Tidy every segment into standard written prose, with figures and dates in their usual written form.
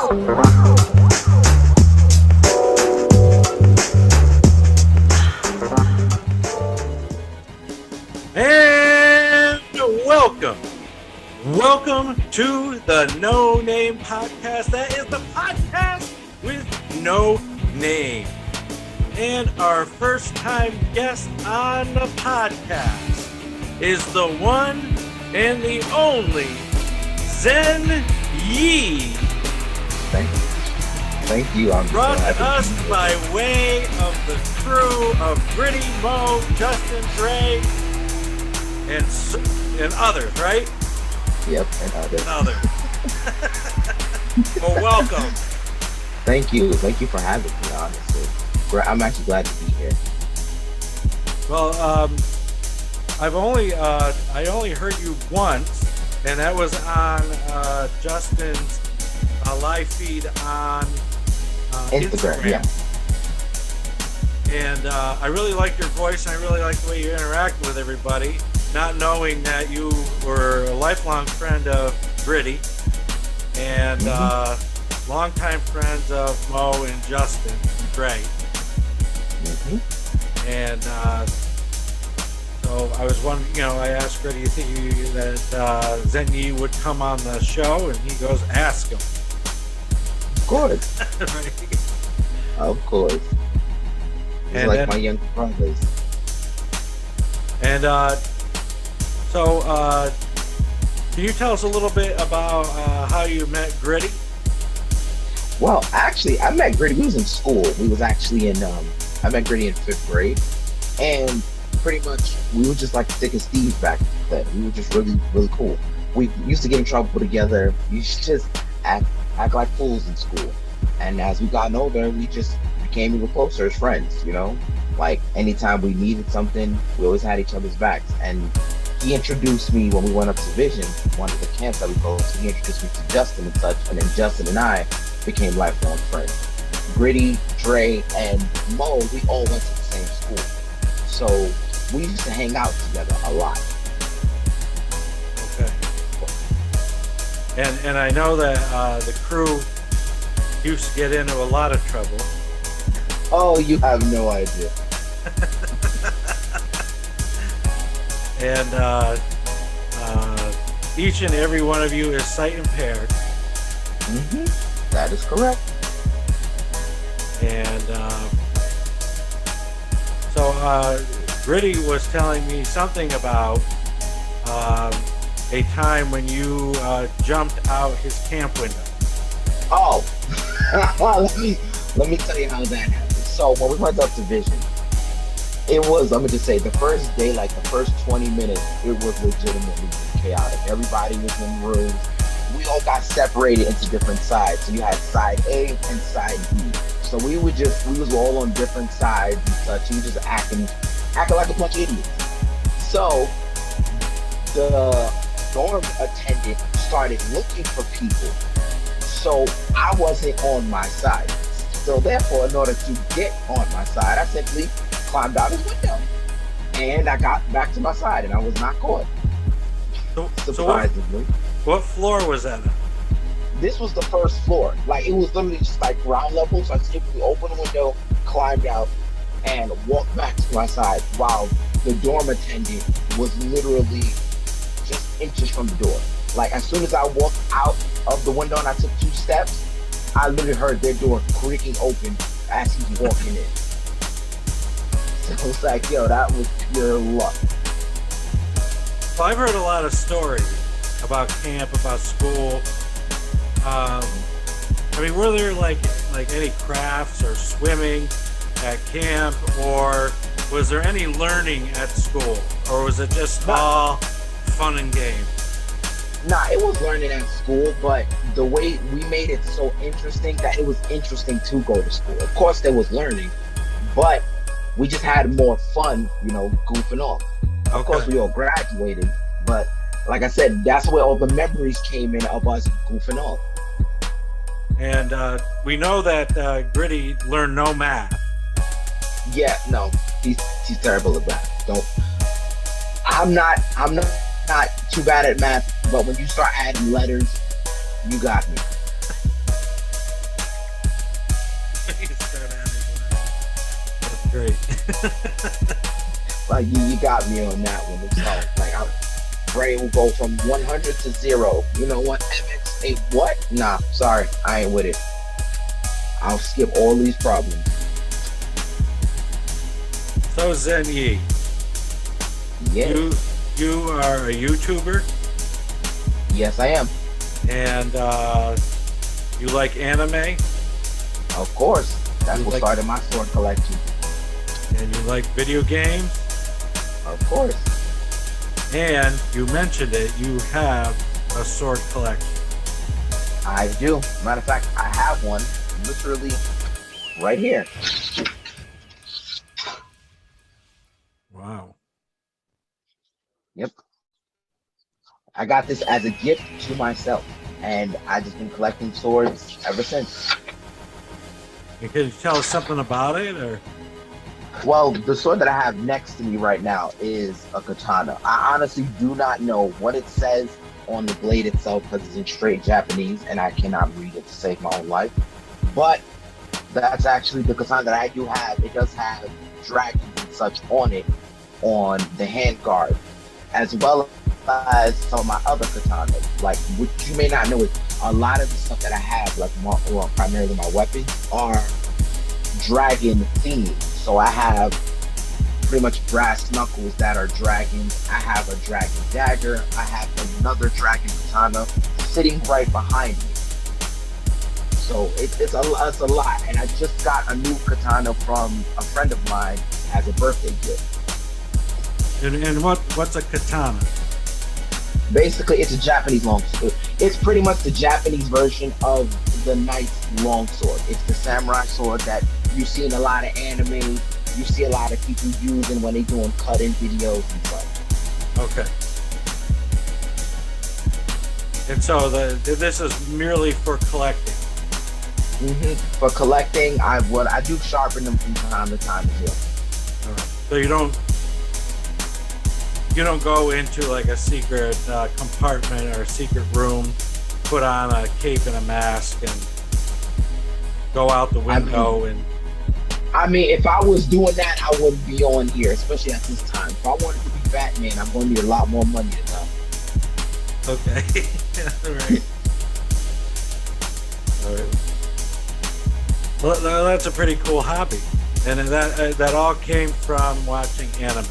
And welcome to the No Name Podcast. That is the podcast with no name. And our first time guest on the podcast is the one and the only Zen Yi. Thank you. I'm brought so to us by way of the crew of Gritty, Mo, Justin, Dre, and others, right? Yep, and others. Well, welcome. Thank you for having me, honestly. I'm actually glad to be here. Well, I only heard you once, and that was on Justin's live feed on Instagram. Yeah. And I really liked your voice, and I really liked the way you interact with everybody, not knowing that you were a lifelong friend of Gritty and longtime friends of Mo and Justin and Dre. And so I was wondering, I asked Gritty, you think that Zen Yi would come on the show? And he goes, ask him. Of course. Right? Of course. He's like my young brothers. And so can you tell us a little bit about how you met Gritty? Well, actually, I met Gritty. We was in school. We was actually I met Gritty in 5th grade. And pretty much, we were just like Stick and Steve back then. We were just really, really cool. We used to get in trouble together. We used to just act like fools in school. And as we got older, we just became even closer as friends, Like, anytime we needed something, we always had each other's backs. And he introduced me when we went up to Vision, one of the camps that we go to. He introduced me to Justin and such, and then Justin and I became lifelong friends. Gritty, Dre, and Mo, we all went to the same school. So we used to hang out together a lot. Okay. And I know that the crew used to get into a lot of trouble. Oh, you have no idea. And each and every one of you is sight impaired. That is correct. And so Gritty was telling me something about a time when you jumped out his camp window. Oh, let me tell you how that happened. So when we went up to Vision, it was, let me just say, the first day, like the first 20 minutes, it was legitimately chaotic. Everybody was in rooms. We all got separated into different sides. So you had side A and side B. So we was all on different sides and such. We were just acting like a bunch of idiots. So the dorm attendant started looking for people. So I wasn't on my side. So therefore, in order to get on my side, I simply climbed out his window. And I got back to my side, and I was not caught. Surprisingly. What floor was that on? This was the first floor. Like, it was literally just like ground level. So I simply opened the window, climbed out, and walked back to my side while the dorm attendant was literally just inches from the door. Like, as soon as I walked out of the window and I took 2 steps, I literally heard their door creaking open as he's walking in. So it's like, yo, that was pure luck. Well, I've heard a lot of stories about camp, about school. Were there like any crafts or swimming at camp, or was there any learning at school, or was it just all fun and games? Nah, it was learning at school, but the way we made it so interesting that it was interesting to go to school. Of course, there was learning, but we just had more fun, goofing off. Okay. Of course, we all graduated, but like I said, that's where all the memories came in of us goofing off. And we know that Gritty learned no math. Yeah, no, he's terrible at math. I'm not too bad at math, but when you start adding letters, you got me. great. Like you got me on that one. So like, brain will go from 100 to 0. You know what? MX a what? Nah, sorry, I ain't with it. I'll skip all these problems. So Zen Yi, Yeah. you are a YouTuber, Yes, I am. and you like anime, Of course. That's You what like- started my sword collection. and you like video games, Of course. and you mentioned it, you have a sword collection. I do. Matter of fact, I have one literally right here. Wow. Yep. I got this as a gift to myself, and I've just been collecting swords ever since. And can you tell us something about it, or? Well, the sword that I have next to me right now is a katana. I honestly do not know what it says on the blade itself because it's in straight Japanese and I cannot read it to save my own life. But that's actually the katana that I do have. It does have dragons and such on it, on the handguard, as well as some of my other katanas. Like, what you may not know is a lot of the stuff that I have, like primarily my weapons, are dragon themed. So I have pretty much brass knuckles that are dragons. I have a dragon dagger. I have another dragon katana sitting right behind me. So it's a lot. And I just got a new katana from a friend of mine as a birthday gift. And what's a katana? Basically, it's a Japanese longsword. It's pretty much the Japanese version of the knight's longsword. It's the samurai sword that you see in a lot of anime. You see a lot of people using when they're doing cut-in videos and such. Okay. And so this is merely for collecting. For collecting, I do sharpen them from time to time as well. All right. So you don't go into like a secret compartment or a secret room, put on a cape and a mask, and go out the window. I mean, if I was doing that, I wouldn't be on here, especially at this time. If I wanted to be Batman, I'm going to need a lot more money than that. Okay. All right. All right. Well, that's a pretty cool hobby, and that all came from watching anime.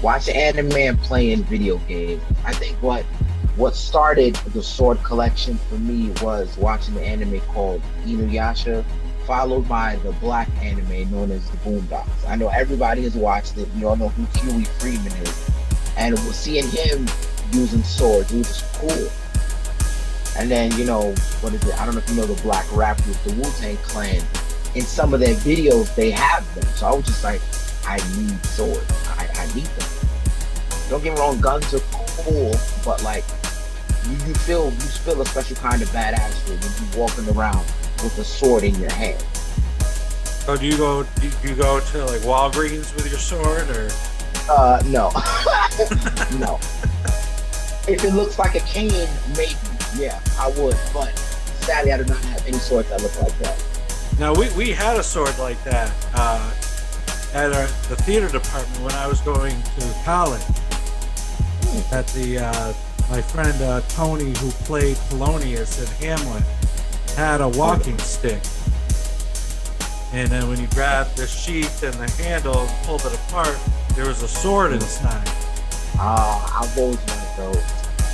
Watching anime and playing video games. I think what started the sword collection for me was watching the anime called Inuyasha, followed by the black anime known as the Boondocks. I know everybody has watched it. You all know who Huey Freeman is. And seeing him using swords, it was just cool. And then, you know, what is it? I don't know if you know the black rap group, the Wu-Tang Clan. In some of their videos, they have them. So I was just like, I need swords. I need them. Don't get me wrong, guns are cool, but like, you feel a special kind of badass when you're walking around with a sword in your hand. So do you go to like Walgreens with your sword, or? No. No. If it looks like a cane, maybe, yeah, I would, but sadly I do not have any swords that look like that. Now we had a sword like that at the theater department when I was going to college. At the my friend Tony, who played Polonius in Hamlet, had a walking stick, and then when you grabbed the sheath and the handle and pulled it apart, there was a sword inside. I've always wanted those.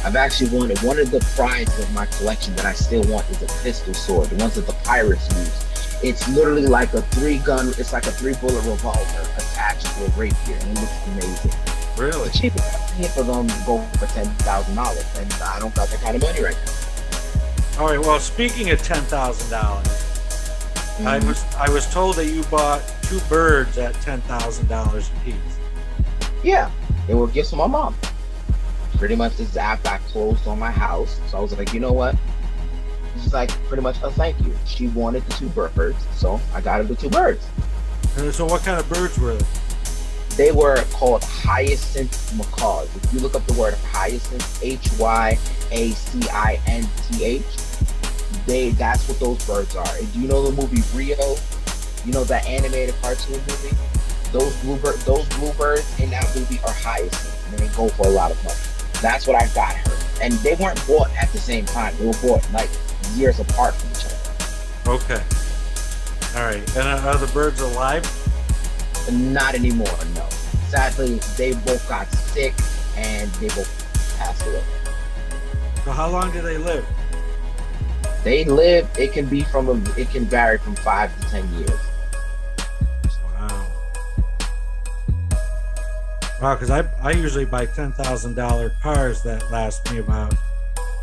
I've actually wanted one of the prizes of my collection that I still want is a pistol sword, the ones that the pirates use. It's literally like a 3-gun, it's like a 3-bullet revolver attached to a rapier, and it looks amazing. Really? The cheapest I've seen for them go for $10,000, and I don't got that kind of money right now. All right. Well, speaking of $10,000, I was told that you bought 2 birds at $10,000 a piece. Yeah, they were gifts from my mom. Pretty much this is after I closed on my house, so I was like, you know what? This is like pretty much a thank you. She wanted the 2 birds, so I got her the 2 birds. And so, what kind of birds were they? They were called hyacinth macaws. If you look up the word hyacinth, Hyacinth, that's what those birds are. And do you know the movie Rio? You know that animated cartoon movie? Those bluebirds in that movie are hyacinths, and they go for a lot of money. That's what I got her. And they weren't bought at the same time. They were bought like years apart from each other. Okay. All right. And are the birds alive? Not anymore, no. Sadly, they both got sick and they both passed away. So how long do they live? They live, it can vary from 5 to 10 years. Wow. Wow, because I usually buy $10,000 cars that last me about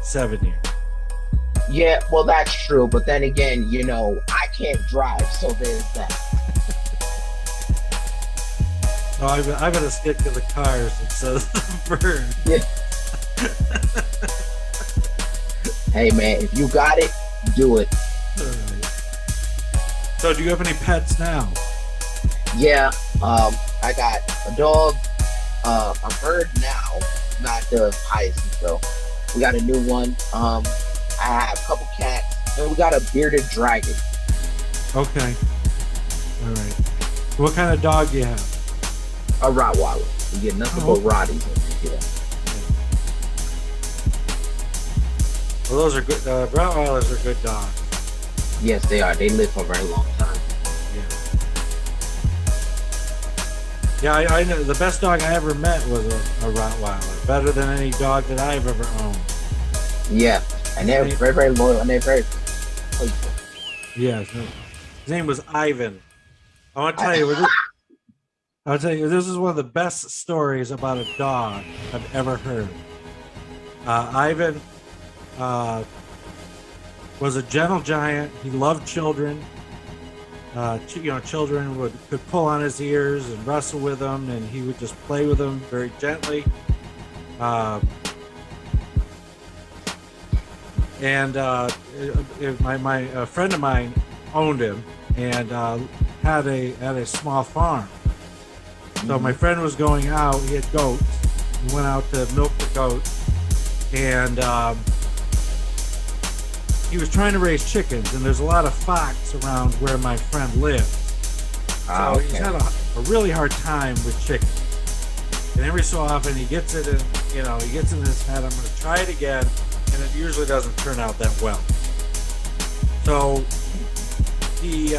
7 years. Yeah, well, that's true. But then again, you know, I can't drive, so there's that. So I gotta stick to the cars instead of the birds. Yeah. Hey, man, if you got it, do it. All right. So do you have any pets now? Yeah, I got a dog, a bird now, not the hyacinth though. We got a new one. I have a couple cats, and we got a bearded dragon. Okay. All right. What kind of dog do you have? A Rottweiler. We get nothing but Rotties in here. Well, those are good. Rottweilers are good dogs. Yes, they are. They live for a very long time. Yeah. Yeah, I know. The best dog I ever met was a Rottweiler. Better than any dog that I've ever owned. Yeah, and they're very, very loyal, and they're very playful. Yeah, his name was Ivan. I want to tell you. I'll tell you, this is one of the best stories about a dog I've ever heard. Ivan was a gentle giant. He loved children. Children could pull on his ears and wrestle with them, and he would just play with them very gently. My friend of mine owned him and had a small farm. So my friend was going out. He had goats. He went out to milk the goats, and he was trying to raise chickens. And there's a lot of fox around where my friend lives. So he's had a really hard time with chickens. And every so often he gets it in, he gets in his head, I'm going to try it again, and it usually doesn't turn out that well. So he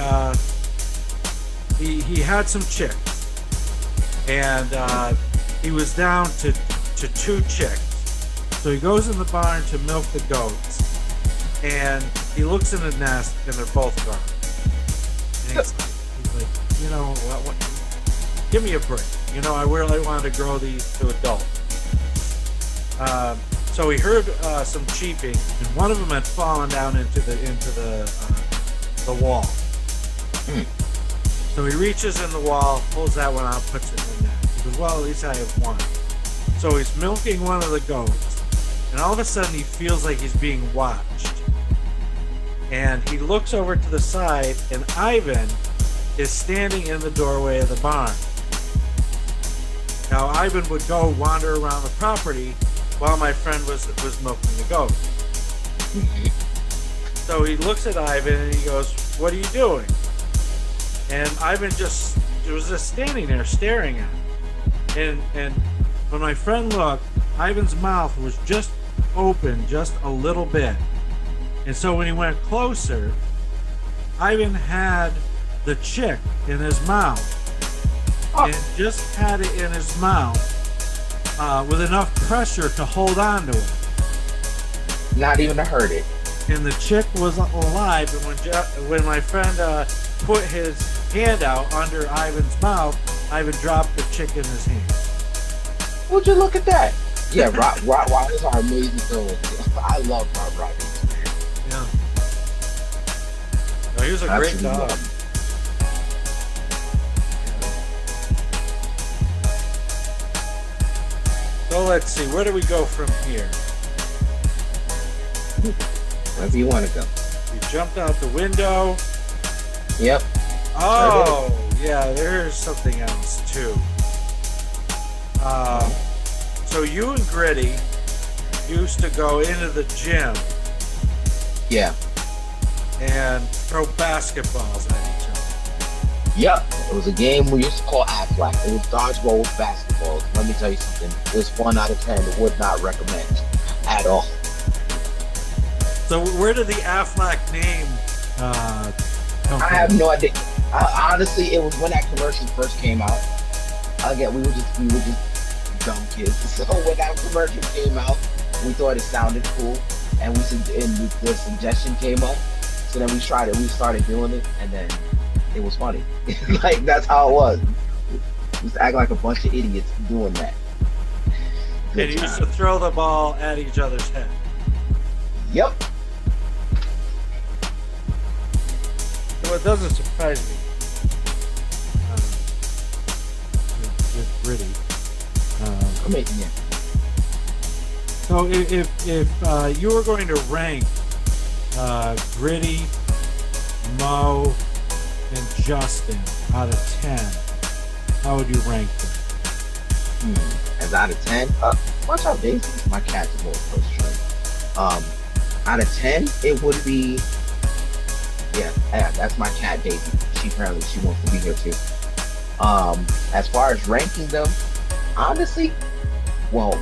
had some chicks. And he was down to 2 chicks. So he goes in the barn to milk the goats, and he looks in the nest, and they're both gone. And he's like, what, give me a break. I really wanted to grow these to adults. So he heard some cheeping, and one of them had fallen down into the wall. So he reaches in the wall, pulls that one out, puts it in there. He goes, well, at least I have one. So he's milking one of the goats, and all of a sudden he feels like he's being watched. And he looks over to the side, and Ivan is standing in the doorway of the barn. Now, Ivan would go wander around the property while my friend was milking the goat. So he looks at Ivan, and he goes, what are you doing? And Ivan was just standing there staring at him. And when my friend looked, Ivan's mouth was just open just a little bit. And so when he went closer, Ivan had the chick in his mouth. And just had it in his mouth with enough pressure to hold on to it. Not even to hurt it. And the chick was alive, and when my friend put his hand out under Ivan's mouth, Ivan dropped the chick in his hand. Would you look at that? Yeah, Rottweilers are amazing dogs. I love Rottweilers. Yeah. No, he was a great dog. So let's see, where do we go from here? Wherever you want to go. You jumped out the window. Yep. Oh, yeah, there's something else too. So you and Gritty used to go into the gym. Yeah. And throw basketballs at each other. Yep, it was a game we used to call Aflac. It was dodgeball with basketball. Let me tell you something. It was 1 out of 10. Would not recommend at all. So where did the Aflac name come from? I have no idea. Honestly, it was when that commercial first came out. Again, we were just dumb kids. So when that commercial came out, we thought it sounded cool, and the suggestion came up. So then we tried it. We started doing it, and then it was funny. Like, that's how it was. We used to act like a bunch of idiots doing that. And you used to throw the ball at each other's head. Yep. So it doesn't surprise me with Gritty. Yeah. So if you were going to rank Gritty, Mo, and Justin out of 10, how would you rank them? As out of 10, watch out, Daisy. My cat's a little frustrated. Out of 10, it would be, yeah, that's my cat, Daisy. She wants to be here too. As far as ranking them, honestly, well,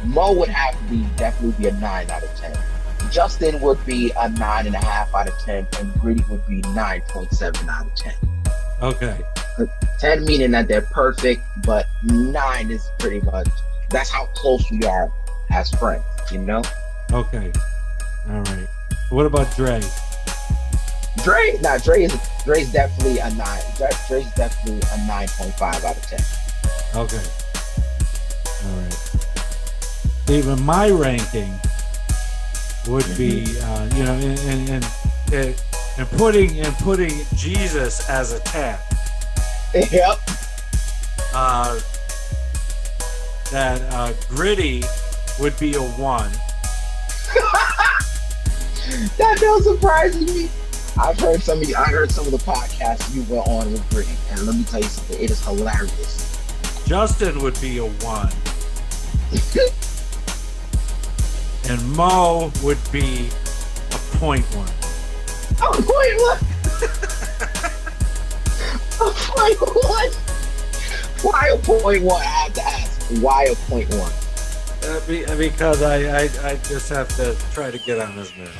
Mo would have to definitely be a 9 out of 10. Justin would be a 9.5 out of 10, and Gritty would be 9.7 out of 10. Okay. 10 meaning that they're perfect, but 9 is pretty much, that's how close we are as friends, you know? Okay. All right. What about Dre? Dre's definitely a 9. Dre's definitely a 9.5 out of 10. Okay. All right. Even my ranking would be, and putting Jesus as a 10. Yep. That Gritty would be a 1. That don't surprise me. I heard some of the podcasts you were on with Gritty, and let me tell you something. It is hilarious. Justin would be a 1. And Mo would be a 0.1. A 0.1? A 0.1? Why a 0.1? I have to ask. Why a 0.1? Because I just have to try to get on his nerves.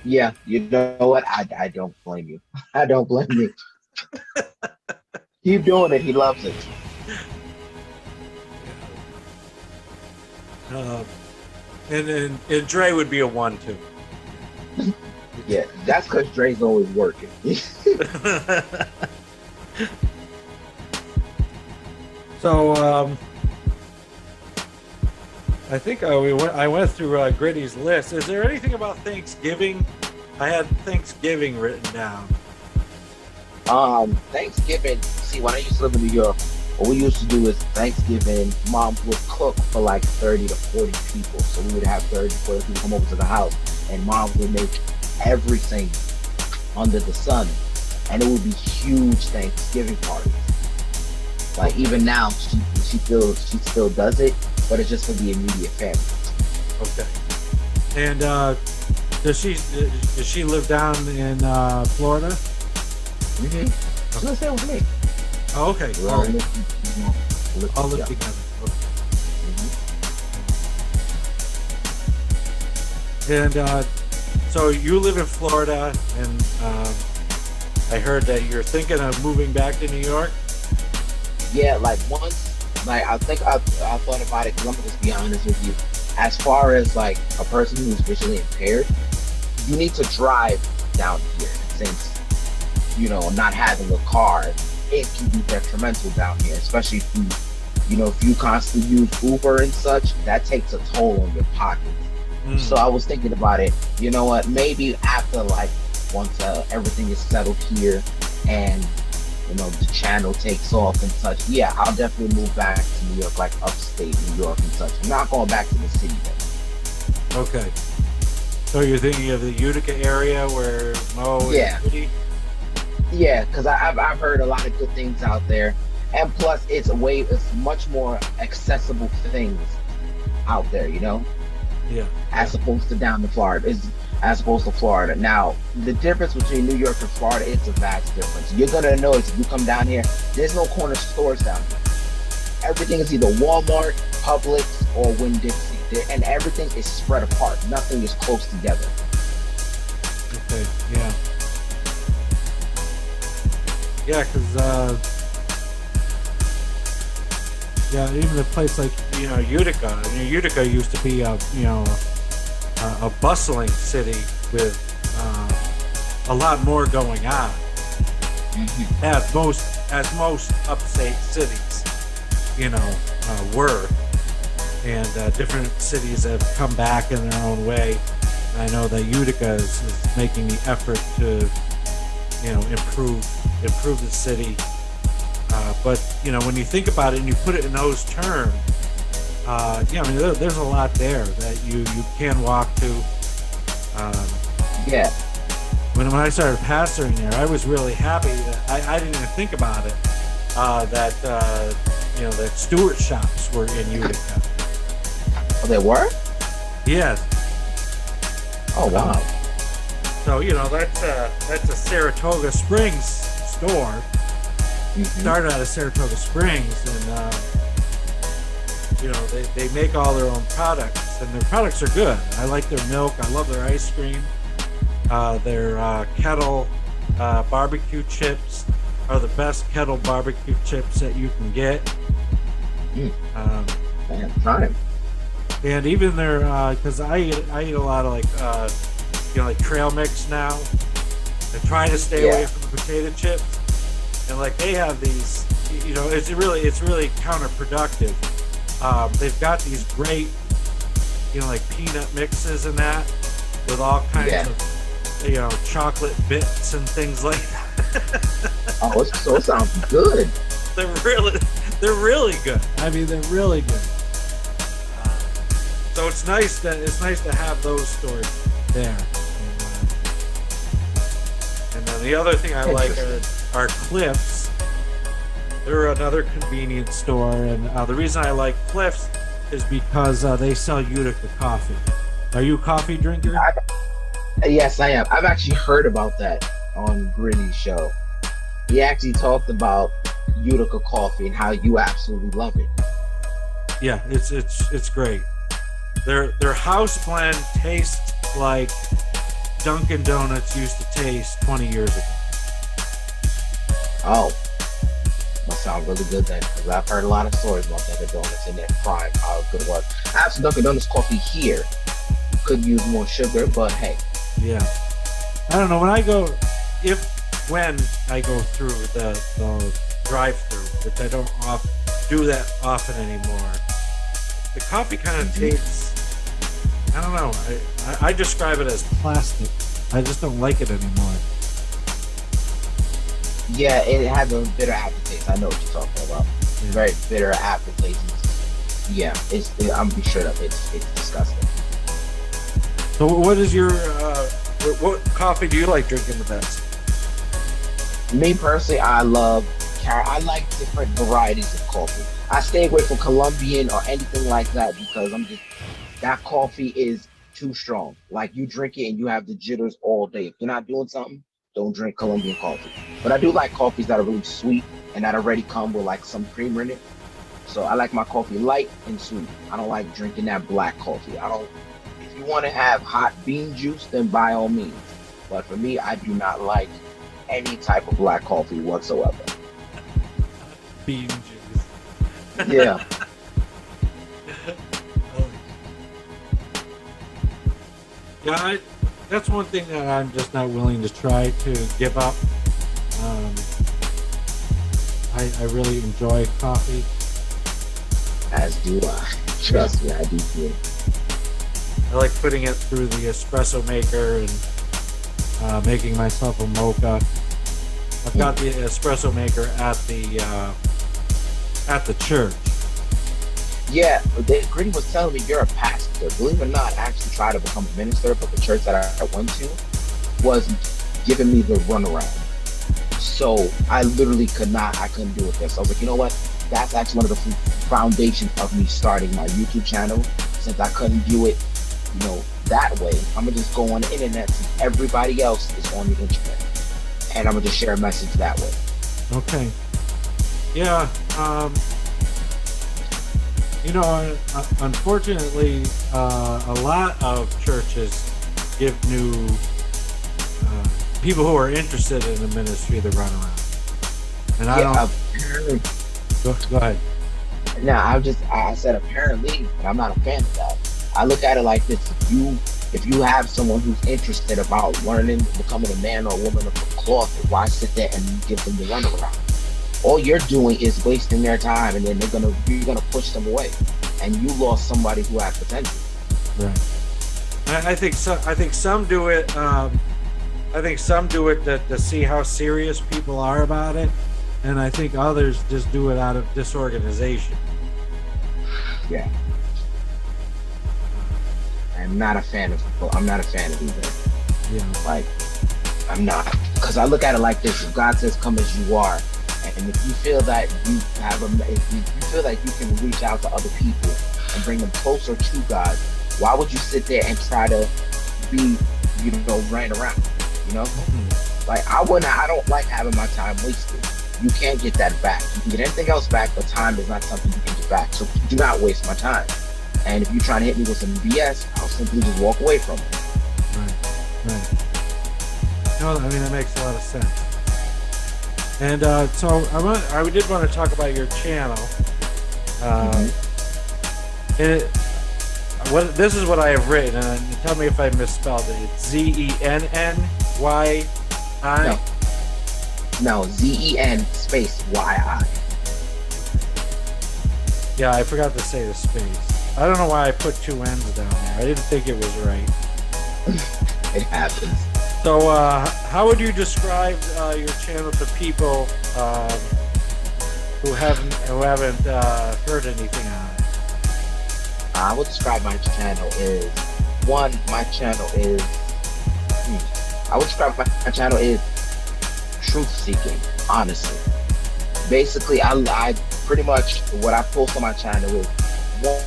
Yeah, you know what? I don't blame you. I don't blame you. Keep doing it. He loves it. And Dre would be a 1 too. Yeah, that's because Dre's always working. So I think I went through Gritty's list. Is there anything about Thanksgiving? I had Thanksgiving written down. Thanksgiving. See, when I used to live in New York, what we used to do is Thanksgiving, Mom would cook for like 30 to 40 people. So we would have 30 to 40 people come over to the house, and Mom would make everything under the sun, and it would be huge Thanksgiving parties. Like even now, she still does it, but it's just for the immediate family. Okay. And does she live down in Florida? Mm-hmm. She lives there with me. Oh, okay. All live together. Okay. And so you live in Florida, and I heard that you're thinking of moving back to New York. Yeah, like once, like I thought about it, because I'm gonna just be honest with you. As far as like a person who's visually impaired, you need to drive down here, since not having a car, it can be detrimental down here, especially if you constantly use Uber and such. That takes a toll on your pockets. So I was thinking about it. You know what? Maybe after once everything is settled here and the channel takes off and such. Yeah, I'll definitely move back to New York, like upstate New York and such. I'm not going back to the city though. Okay. So you're thinking of the Utica area where Mo is city? Yeah, because I've heard a lot of good things out there, and plus it's much more accessible things out there, Yeah. as opposed to down in Florida. as opposed to Florida. Now, the difference between New York and Florida, it's a vast difference. You're gonna notice if you come down here, there's no corner stores down here. Everything is either Walmart, Publix, or Winn-Dixie, and everything is spread apart. Nothing is close together. Okay, yeah. Yeah, because, yeah, even a place like, Utica. I mean, Utica used to be a bustling city with a lot more going on, as most upstate cities, were. And different cities have come back in their own way. I know that Utica is making the effort to, improve the city. But when you think about it and you put it in those terms, there's a lot there that you can walk to. Yeah. When I started pastoring there, I was really happy that I didn't even think about it. That Stewart shops were in Utica. Oh, they were? Yes. Oh, wow. So that's a Saratoga Springs store. Started out of Saratoga Springs, and they make all their own products, and their products are good. I like their milk. I love their ice cream. Their kettle barbecue chips are the best kettle barbecue chips that you can get. Man, time. And even their because I eat a lot of like trail mix now. I try to stay away from the potato chips. And they have these, it's really counterproductive. They've got these great, like peanut mixes and that, with all kinds of, chocolate bits and things like that. Oh, it sounds good. They're really good. I mean, they're really good. So it's nice to have those stores there. And then the other thing I like are Cliffs. They're another convenience store, and the reason I like Cliffs is because they sell Utica coffee. Are you a coffee drinker? Yes, I am. I've actually heard about that on Gritty's show. He actually talked about Utica coffee and how you absolutely love it. Yeah, it's great. Their house blend tastes like Dunkin' Donuts used to taste 20 years ago. Oh, must sound really good then, because I've heard a lot of stories about Dunkin' Donuts in their prime, how good it was. I have some Dunkin' Donuts coffee here. Could use more sugar, but hey. Yeah. I don't know, when I go through the drive-through, which I don't do that often anymore, the coffee kind of tastes, I don't know, I describe it as plastic. I just don't like it anymore. Yeah, it has a bitter aftertaste. I know what you're talking about. Yeah. Very bitter aftertaste. Yeah, I'm be sure that it's disgusting. So what is your what coffee do you like drinking the best? Me personally, I like different varieties of coffee. I stay away from Colombian or anything like that because that coffee is too strong. Like, you drink it and you have the jitters all day. If you're not doing something, don't drink Colombian coffee. But I do like coffees that are really sweet and that already come with like some creamer in it. So I like my coffee light and sweet. I don't like drinking that black coffee. If you want to have hot bean juice, then by all means. But for me, I do not like any type of black coffee whatsoever. Bean juice. Yeah. Yeah, that's one thing that I'm just not willing to try to give up. I really enjoy coffee. As do I. Trust me, I do too. I like putting it through the espresso maker and making myself a mocha. I've got the espresso maker at the church. Yeah, Gritty was telling me you're a pastor. Believe it or not, I actually tried to become a minister, but the church that I went to was giving me the runaround. So I literally couldn't do it there. So I was like, you know what? That's actually one of the foundations of me starting my YouTube channel, since I couldn't do it, that way, I'm gonna just go on the internet since everybody else is on the internet, and I'm gonna just share a message that way. Okay. Yeah. Unfortunately, a lot of churches give new people who are interested in the ministry the runaround. And I don't. Apparently. Go ahead. Now, I said apparently, but I'm not a fan of that. I look at it like this: if you have someone who's interested about learning, becoming a man or a woman of the cloth, why sit there and give them the runaround? All you're doing is wasting their time, and then you're gonna push them away, and you lost somebody who had potential. Right. I think some do it. I think some do it to see how serious people are about it, and I think others just do it out of disorganization. Yeah. I'm not a fan of either. Yeah. Like, I'm not, because I look at it like this: if God says, "Come as you are," and if you feel that if you feel like you can reach out to other people and bring them closer to God, why would you sit there and try to be, ran around? Like, I don't like having my time wasted. You can't get that back. You can get anything else back, but time is not something you can get back. So do not waste my time. And if you're trying to hit me with some BS, I'll simply just walk away from it. Right. No, I mean, that makes a lot of sense. And so I did want to talk about your channel. This is what I have written, and tell me if I misspelled it. It's ZENNYI. No, ZEN space YI. Yeah, I forgot to say the space. I don't know why I put two N's down there. I didn't think it was right. It happens. So, how would you describe your channel to people who haven't heard anything on it? I would describe my channel is truth seeking. Honestly, basically, I pretty much what I post on my channel is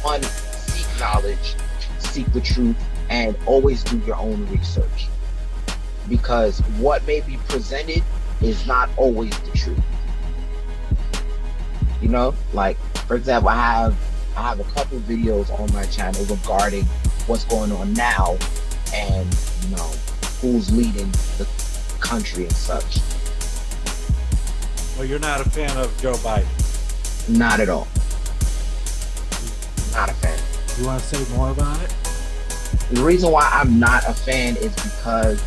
one: seek knowledge, seek the truth, and always do your own research. Because what may be presented is not always the truth. Like, for example, I have a couple videos on my channel regarding what's going on now and, who's leading the country and such. Well, you're not a fan of Joe Biden? Not at all. Not a fan. You want to say more about it? The reason why I'm not a fan is because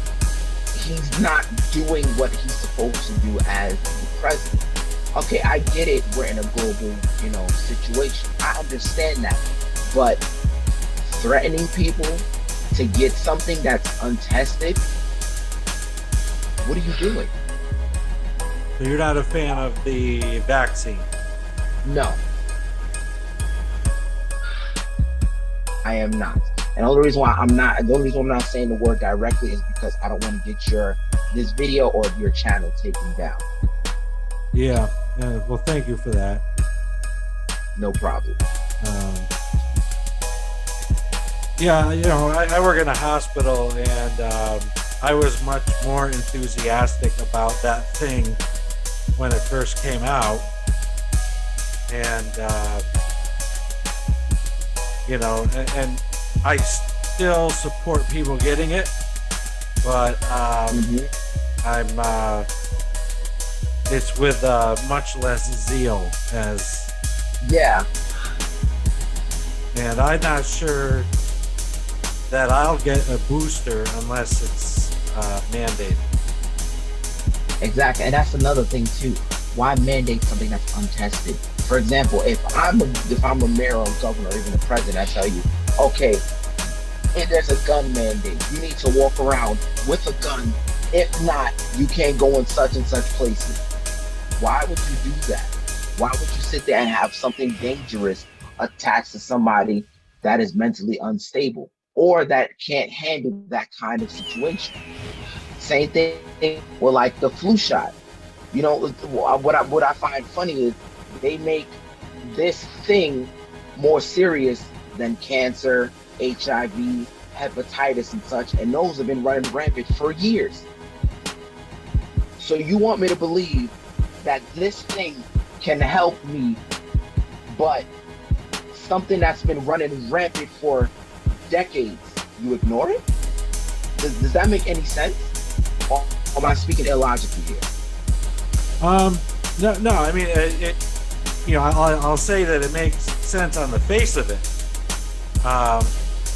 he's not doing what he's supposed to do as the president. Okay, I get it. We're in a global, situation. I understand that. But threatening people to get something that's untested, what are you doing? So you're not a fan of the vaccine? No. I am not. And the only reason why I'm not saying the word directly is because I don't want to get this video or your channel taken down. Yeah. Well, thank you for that. No problem. I work in a hospital, and I was much more enthusiastic about that thing when it first came out. And, and I still support people getting it, but it's with much less zeal as. Yeah. And I'm not sure that I'll get a booster unless it's mandated. Exactly, and that's another thing too. Why mandate something that's untested? For example, if I'm a mayor or governor or even the president, I tell you, okay, if there's a gun mandate, you need to walk around with a gun. If not, you can't go in such and such places. Why would you do that? Why would you sit there and have something dangerous attached to somebody that is mentally unstable or that can't handle that kind of situation? Same thing with like the flu shot. What I find funny is they make this thing more serious than cancer, HIV, hepatitis and such, and those have been running rampant for years. So you want me to believe that this thing can help me, but something that's been running rampant for decades, you ignore it? Does that make any sense? Or am I speaking illogically here? No. I mean, I'll say that it makes sense on the face of it.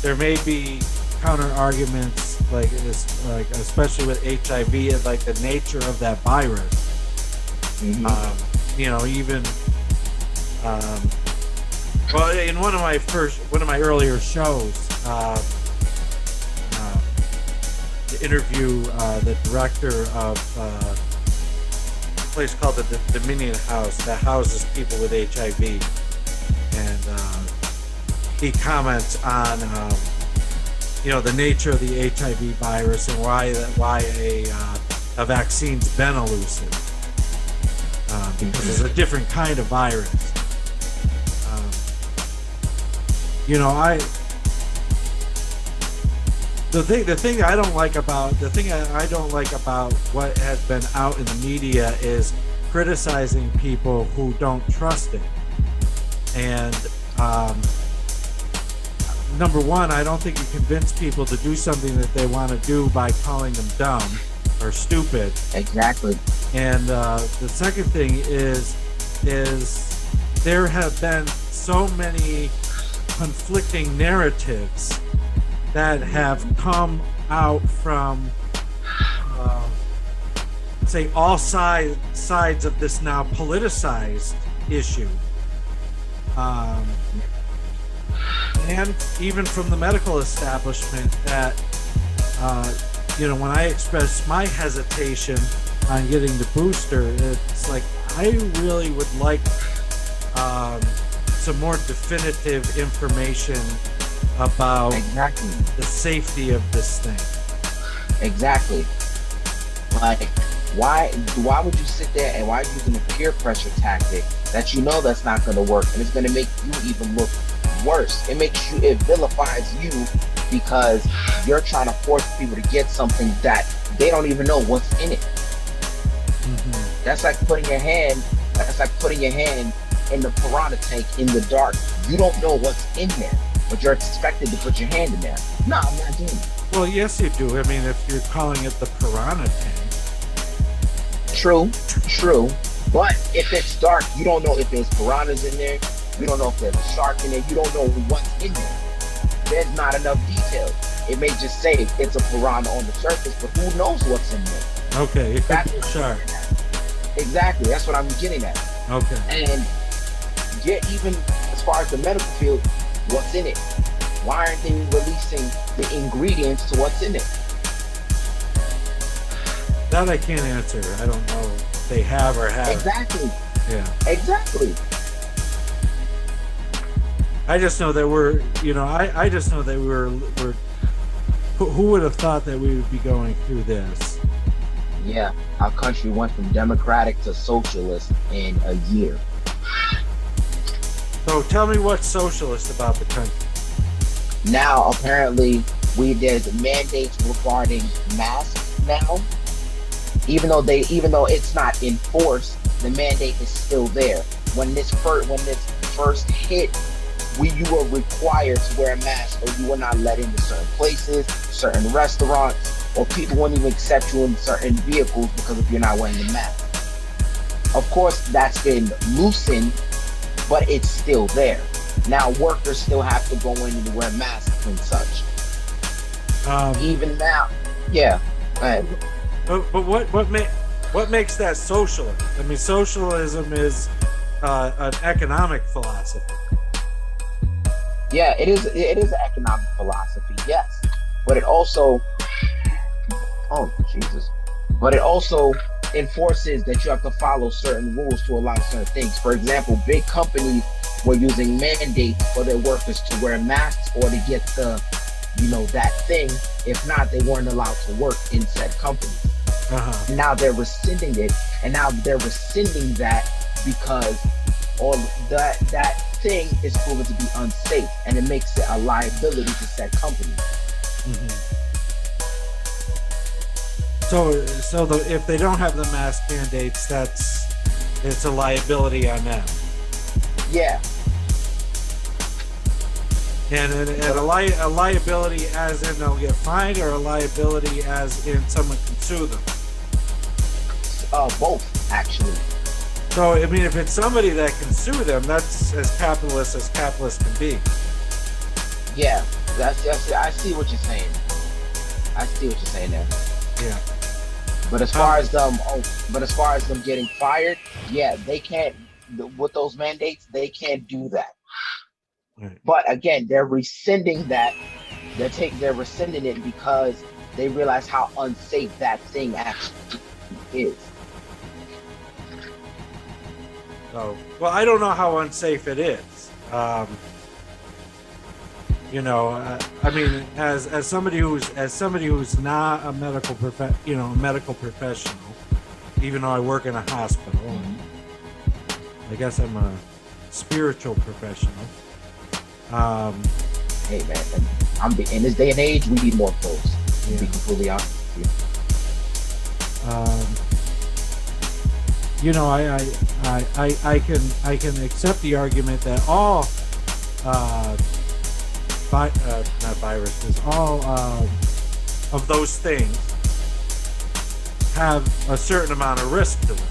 There may be counter arguments, like especially with HIV and like the nature of that virus. Mm-hmm. Well, in one of my earlier shows, to interview the director of a place called the Dominion House that houses people with HIV, and he comments on the nature of the HIV virus and why a vaccine's been elusive, because it's a different kind of virus. The thing I don't like about what has been out in the media is criticizing people who don't trust it. And number one, I don't think you convince people to do something that they want to do by calling them dumb or stupid. Exactly. And the second thing is there have been so many conflicting narratives that have come out from, say, all sides of this now politicized issue. And even from the medical establishment that, when I expressed my hesitation on getting the booster, it's like, I really would like some more definitive information about the safety of this thing. Exactly. Like, why would you sit there and why are you using a peer pressure tactic that you know that's not going to work, and it's going to make you even look worse? It vilifies you because you're trying to force people to get something that they don't even know what's in it. Mm-hmm. That's like putting your hand in the piranha tank in the dark. You don't know what's in there, but you're expected to put your hand in there. No, I'm not doing it. Well, yes, you do. I mean, if you're calling it the piranha tank. True. But if it's dark, you don't know if there's piranhas in there. You don't know if there's a shark in there. You don't know what's in there. There's not enough details. It may just say it's a piranha on the surface, but who knows what's in there? Okay, it could be a shark. Exactly, that's what I'm getting at. Okay. And even as far as the medical field, what's in it? Why aren't they releasing the ingredients to what's in it? That I can't answer. I don't know if they have or haven't. Exactly. Yeah. Exactly. I just know that I just know that we're who would have thought that we would be going through this? Yeah, our country went from democratic to socialist in a year. So tell me what's socialist about the country. Now, apparently, there's mandates regarding masks now. Even though it's not enforced, the mandate is still there. When this first hit, you were required to wear a mask, or you were not let into certain places, certain restaurants, or people wouldn't even accept you in certain vehicles because if you're not wearing the mask. Of course, that's been loosened, but it's still there. Now, workers still have to go in and wear masks and such. Even now, yeah. But what makes that socialist? I mean, socialism is an economic philosophy. Yeah, it is an economic philosophy, yes. But it also, but it also enforces that you have to follow certain rules to allow certain things. For example, big companies were using mandates for their workers to wear masks or to get that thing. If not, they weren't allowed to work in said companies. Uh-huh. Now they're rescinding it, and now they're rescinding that because all that thing is proven to be unsafe, and it makes it a liability to said companies. Mhm. If they don't have the mask mandates, it's a liability on them. Yeah. And a liability as in they'll get fined, or a liability as in someone can sue them? Both, actually. So, I mean, if it's somebody that can sue them, that's as capitalist can be. Yeah, I see what you're saying. I see what you're saying there. Yeah. But as far as them getting fired, yeah, they can't. With those mandates, they can't do that. Right. But again, they're rescinding that. They're rescinding it because they realize how unsafe that thing actually is. So, well, I don't know how unsafe it is. You know, I mean, as somebody who's not a medical professional, even though I work in a hospital, and I guess I'm a spiritual professional. Hey man, in this day and age, we need more clothes. Yeah. To be completely honest with you. You know, I can accept the argument that all not viruses, all of those things have a certain amount of risk to them.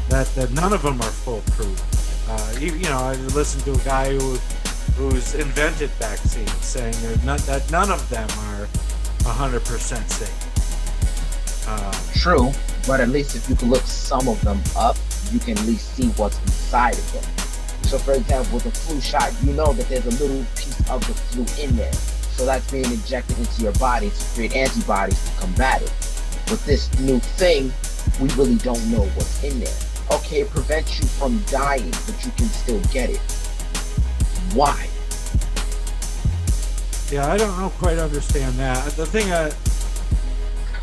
That none of them are foolproof. You know, I listened to a guy who's invented vaccines saying that none of them are 100% safe. True, but at least if you can look some of them up, you can at least see what's inside of them. So for example, with the flu shot, you know that there's a little piece of the flu in there. So that's being injected into your body to create antibodies to combat it. With this new thing, we really don't know what's in there. Okay, it prevents you from dying, but you can still get it. Why? Yeah, I don't quite understand that. The thing,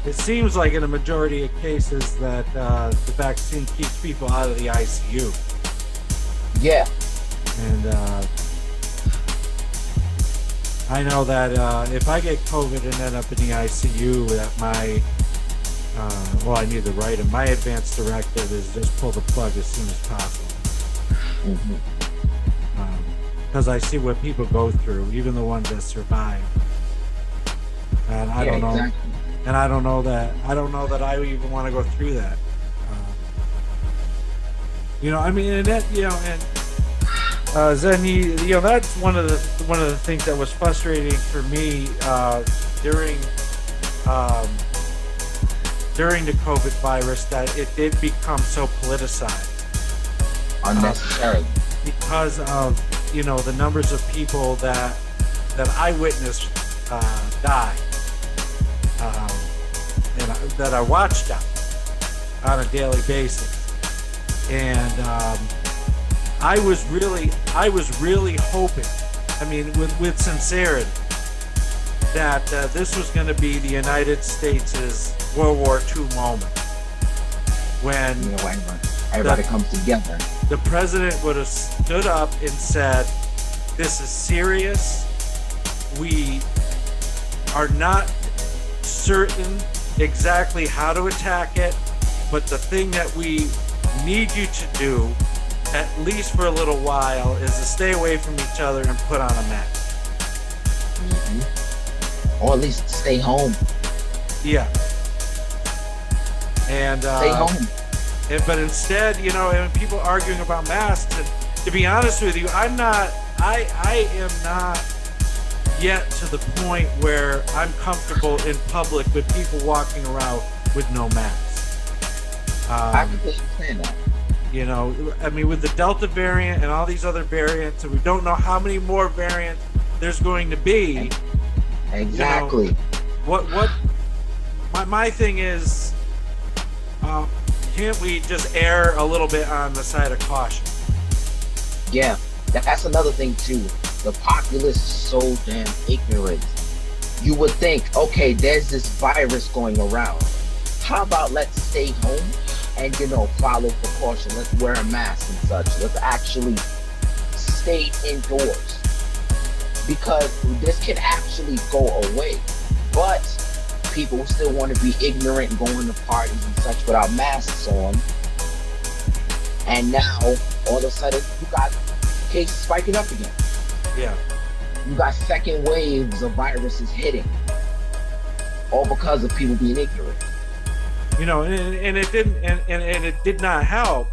it seems like in a majority of cases that the vaccine keeps people out of the ICU. Yeah. And I know that if I get COVID and end up in the ICU, that I need to write it. My advance directive is just pull the plug as soon as possible. Because I see what people go through, even the ones that survive. And I don't know. Exactly. And I don't know that I even want to go through that. You know, I mean, and that, you know, and Zen, you know, that's one of the things that was frustrating for me during the COVID virus, that it did become so politicized. Unnecessarily. Because of, you know, the numbers of people that I witnessed die, and that I watched die on a daily basis. And I was really hoping, I mean, with sincerity, that this was going to be the United States' World War II moment, when everybody comes together. The president would have stood up and said, "This is serious. We are not certain exactly how to attack it, but the thing that we need you to do, at least for a little while, is to stay away from each other and put on a mask." Or at least stay home. Yeah. And stay home. But instead, you know, and people arguing about masks, and to be honest with you, I am not yet to the point where I'm comfortable in public with people walking around with no masks. I can understand that. You know, I mean, with the Delta variant and all these other variants, and we don't know how many more variants there's going to be. Exactly. You know, my thing is, can't we just err a little bit on the side of caution? Yeah, that's another thing too. The populace is so damn ignorant. You would think, okay, there's this virus going around. How about let's stay home and, you know, follow precaution. Let's wear a mask and such. Let's actually stay indoors. because this can actually go away. But people still want to be ignorant and going to parties and such without masks on. And now, all of a sudden, you got cases spiking up again. Yeah. You got second waves of viruses hitting, all because of people being ignorant. You know, and it didn't, and it did not help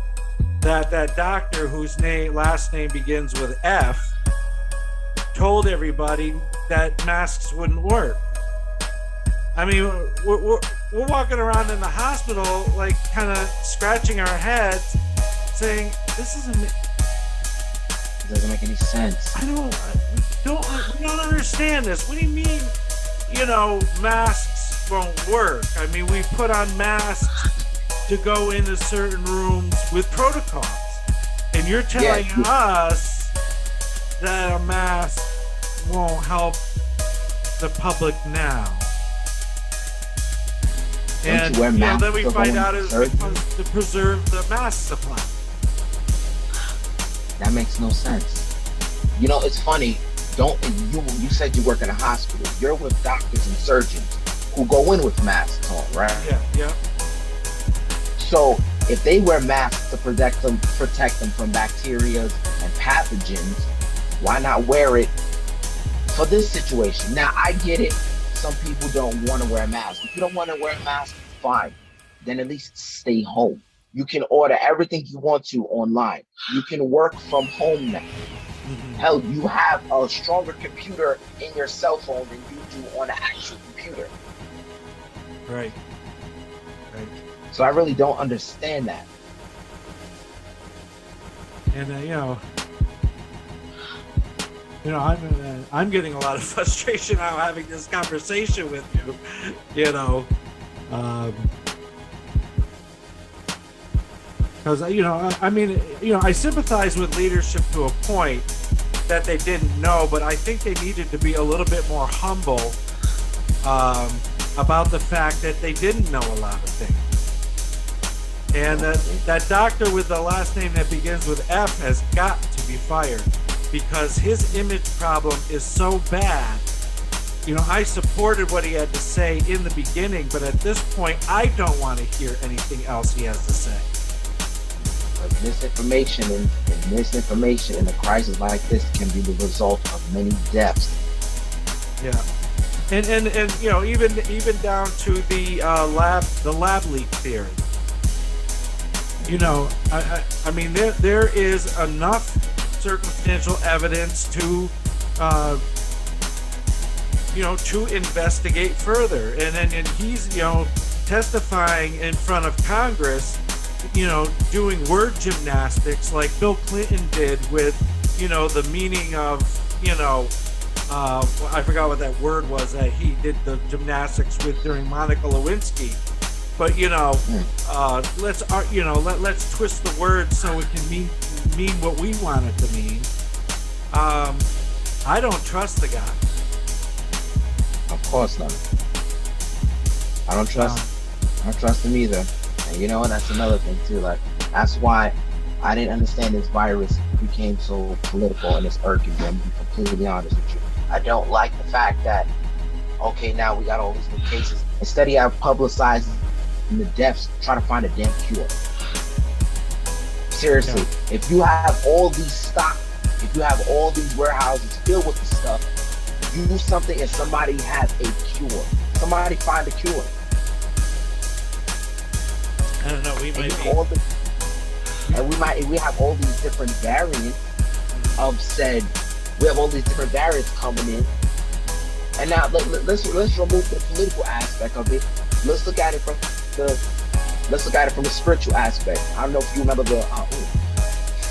that doctor whose last name begins with F told everybody that masks wouldn't work. I mean, we're walking around in the hospital, like, kind of scratching our heads, saying, "This isn't." It doesn't make any sense. I don't understand this. What do you mean? You know, masks won't work. I mean, we put on masks to go into certain rooms with protocols, and you're telling us that a mask won't help the public now. And then we find out it's because to preserve the mask supply. That makes no sense. You know, it's funny. You said you work in a hospital. You're with doctors and surgeons who go in with masks on, right? Yeah. So if they wear masks to protect them from bacteria and pathogens, why not wear it for this situation? Now, I get it. Some people don't want to wear a mask. If you don't want to wear a mask, fine. Then at least stay home. You can order everything you want to online. You can work from home now. Mm-hmm. Hell, you have a stronger computer in your cell phone than you do on an actual computer. Right. So I really don't understand that. And I'm getting a lot of frustration now having this conversation with you. You know, because I sympathize with leadership to a point that they didn't know, but I think they needed to be a little bit more humble about the fact that they didn't know a lot of things. And that doctor with the last name that begins with F has got to be fired, because his image problem is so bad. You know, I supported what he had to say in the beginning, but at this point, I don't want to hear anything else he has to say. But misinformation in a crisis like this can be the result of many deaths. Yeah, and you know, even down to the lab leak theory. You know, I mean, there is enough circumstantial evidence to investigate further, and he's testifying in front of Congress, doing word gymnastics like Bill Clinton did with the meaning of I forgot what that word was that he did the gymnastics with during Monica Lewinsky. But let's twist the words so it can mean what we want it to mean. I don't trust the guy. Of course not. I don't trust him either. And you know what? That's another thing too. Like, that's why I didn't understand this virus became so political and it's irking me. I'm being completely honest with you. I don't like the fact that now we got all these new cases. Instead of publicizing the deaths, trying to find a damn cure. Seriously, if you have all these stock, if you have all these warehouses filled with the stuff, do something and somebody has a cure. Somebody find a cure. I don't know. We have all these different variants of said. We have all these different variants coming in, and now let's remove the political aspect of it. Let's look at it from the spiritual aspect. I don't know if you remember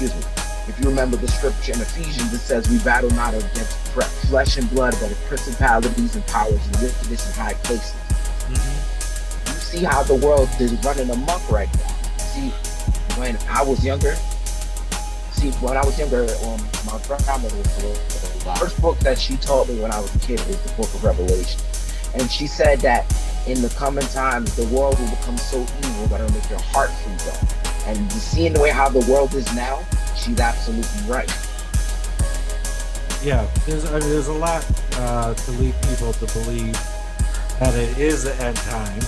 if you remember the scripture in Ephesians, it says we battle not against flesh and blood, but against principalities and powers and wickedness in high places. Mm-hmm. You see how the world is running amok right now. See, when I was younger, my grandmother was the first book that she taught me when I was a kid was the book of Revelation. And she said that in the coming times, the world will become so evil that it'll make your heart freeze up. And seeing the way how the world is now, she's absolutely right. yeah, there's a lot to lead people to believe that it is the end time.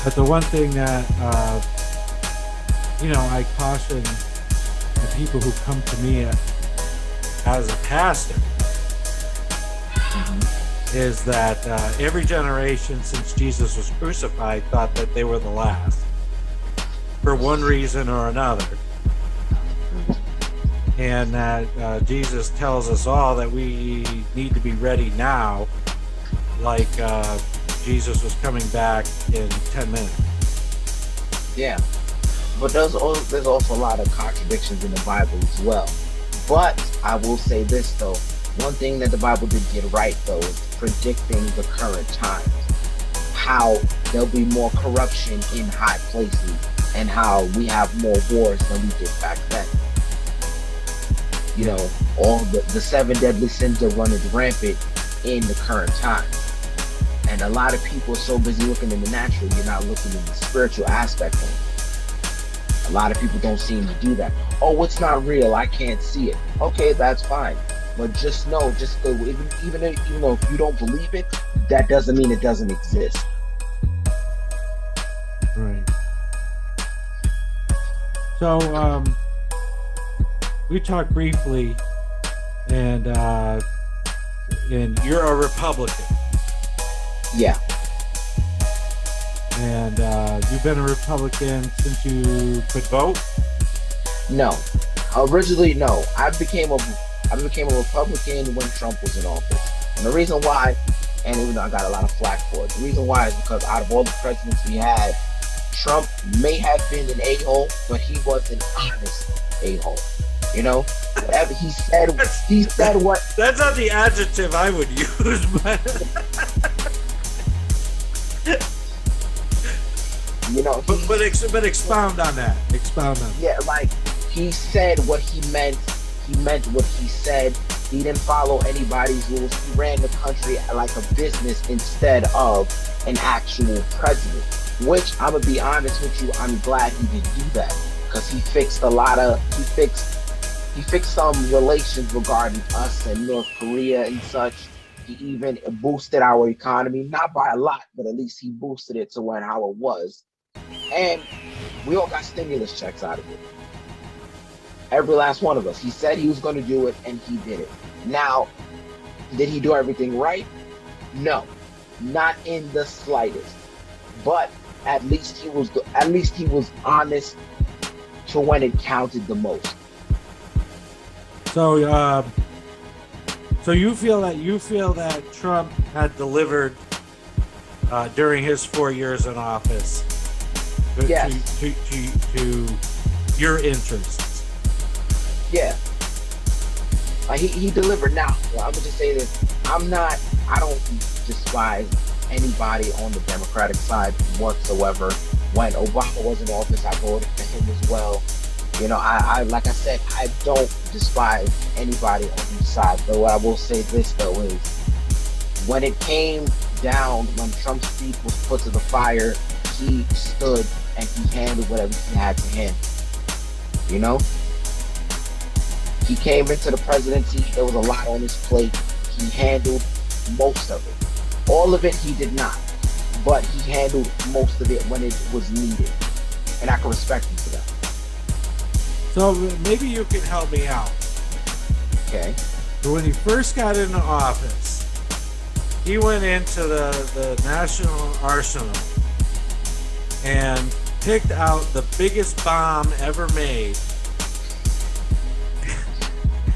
But the one thing that I caution the people who come to me as a pastor is that every generation since Jesus was crucified thought that they were the last for one reason or another. And that Jesus tells us all that we need to be ready now, like Jesus was coming back in 10 minutes. Yeah. But there's also a lot of contradictions in the Bible as well. But I will say this, though. One thing that the Bible did get right, though, is predicting the current times. How there'll be more corruption in high places and how we have more wars than we did back then. You know, all the 7 deadly sins are running rampant in the current time. And a lot of people are so busy looking in the natural, you're not looking in the spiritual aspect of it. A lot of people don't seem to do that. Oh, it's not real, I can't see it. Okay, that's fine. But just know, even if you don't believe it, that doesn't mean it doesn't exist. Right. So, we talked briefly, and you're a Republican. Yeah. And you've been a Republican since you could vote? No. Originally, no. I became a Republican when Trump was in office. And the reason why, and even though I got a lot of flack for it, the reason why is because out of all the presidents we had, Trump may have been an a-hole, but he was an honest a-hole. You know, whatever he said what. That's not the adjective I would use, but you know. But expound on that. Yeah, like he said what he meant. He meant what he said. He didn't follow anybody's rules. He ran the country like a business instead of an actual president. Which I'm gonna be honest with you, I'm glad he didn't do that because he fixed some relations regarding us and North Korea and such. He even boosted our economy, not by a lot, but at least he boosted it to how it was. And we all got stimulus checks out of it. Every last one of us. He said he was going to do it, and he did it. Now, did he do everything right? No, not in the slightest. But at least he was honest to when it counted the most. So you feel that Trump had delivered during his 4 years in office yes. to your interests? Yeah. He delivered. Now, I'm gonna just say this: I don't despise anybody on the Democratic side whatsoever. When Obama was in office, I voted for him as well. You know, I like I said, I don't despise anybody on each side. But what I will say this though is, when it came down, when Trump's feet was put to the fire, he stood and he handled whatever he had to handle. You know? He came into the presidency, there was a lot on his plate. He handled most of it. All of it he did not. But he handled most of it when it was needed. And I can respect him for that. So maybe you can help me out. Okay. So when he first got into office, he went into the National Arsenal and picked out the biggest bomb ever made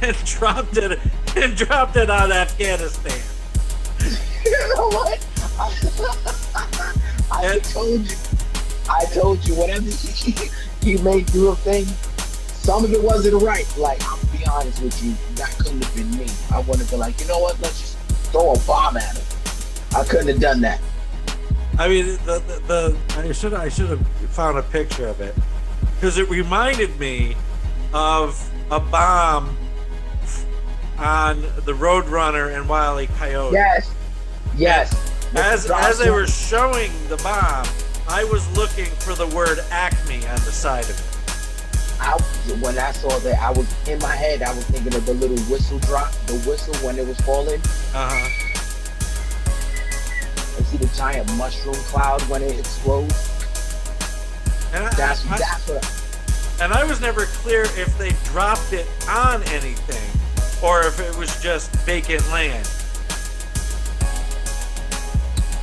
and dropped it on Afghanistan. You know what? I told you whatever he may do a thing, some of it wasn't right. Like, I'm gonna be honest with you, that couldn't have been me. I wouldn't have been like, you know what, let's just throw a bomb at him. I couldn't have done that. I mean, I should have found a picture of it because it reminded me of a bomb on the Roadrunner and Wile E. Coyote. Yes. As they were showing the bomb, I was looking for the word Acme on the side of it. I when I saw that, I was in my head. I was thinking of the little whistle drop, the whistle when it was falling. Uh-huh. And see the giant mushroom cloud when it explodes. And That's what. and I was never clear if they dropped it on anything or if it was just vacant land.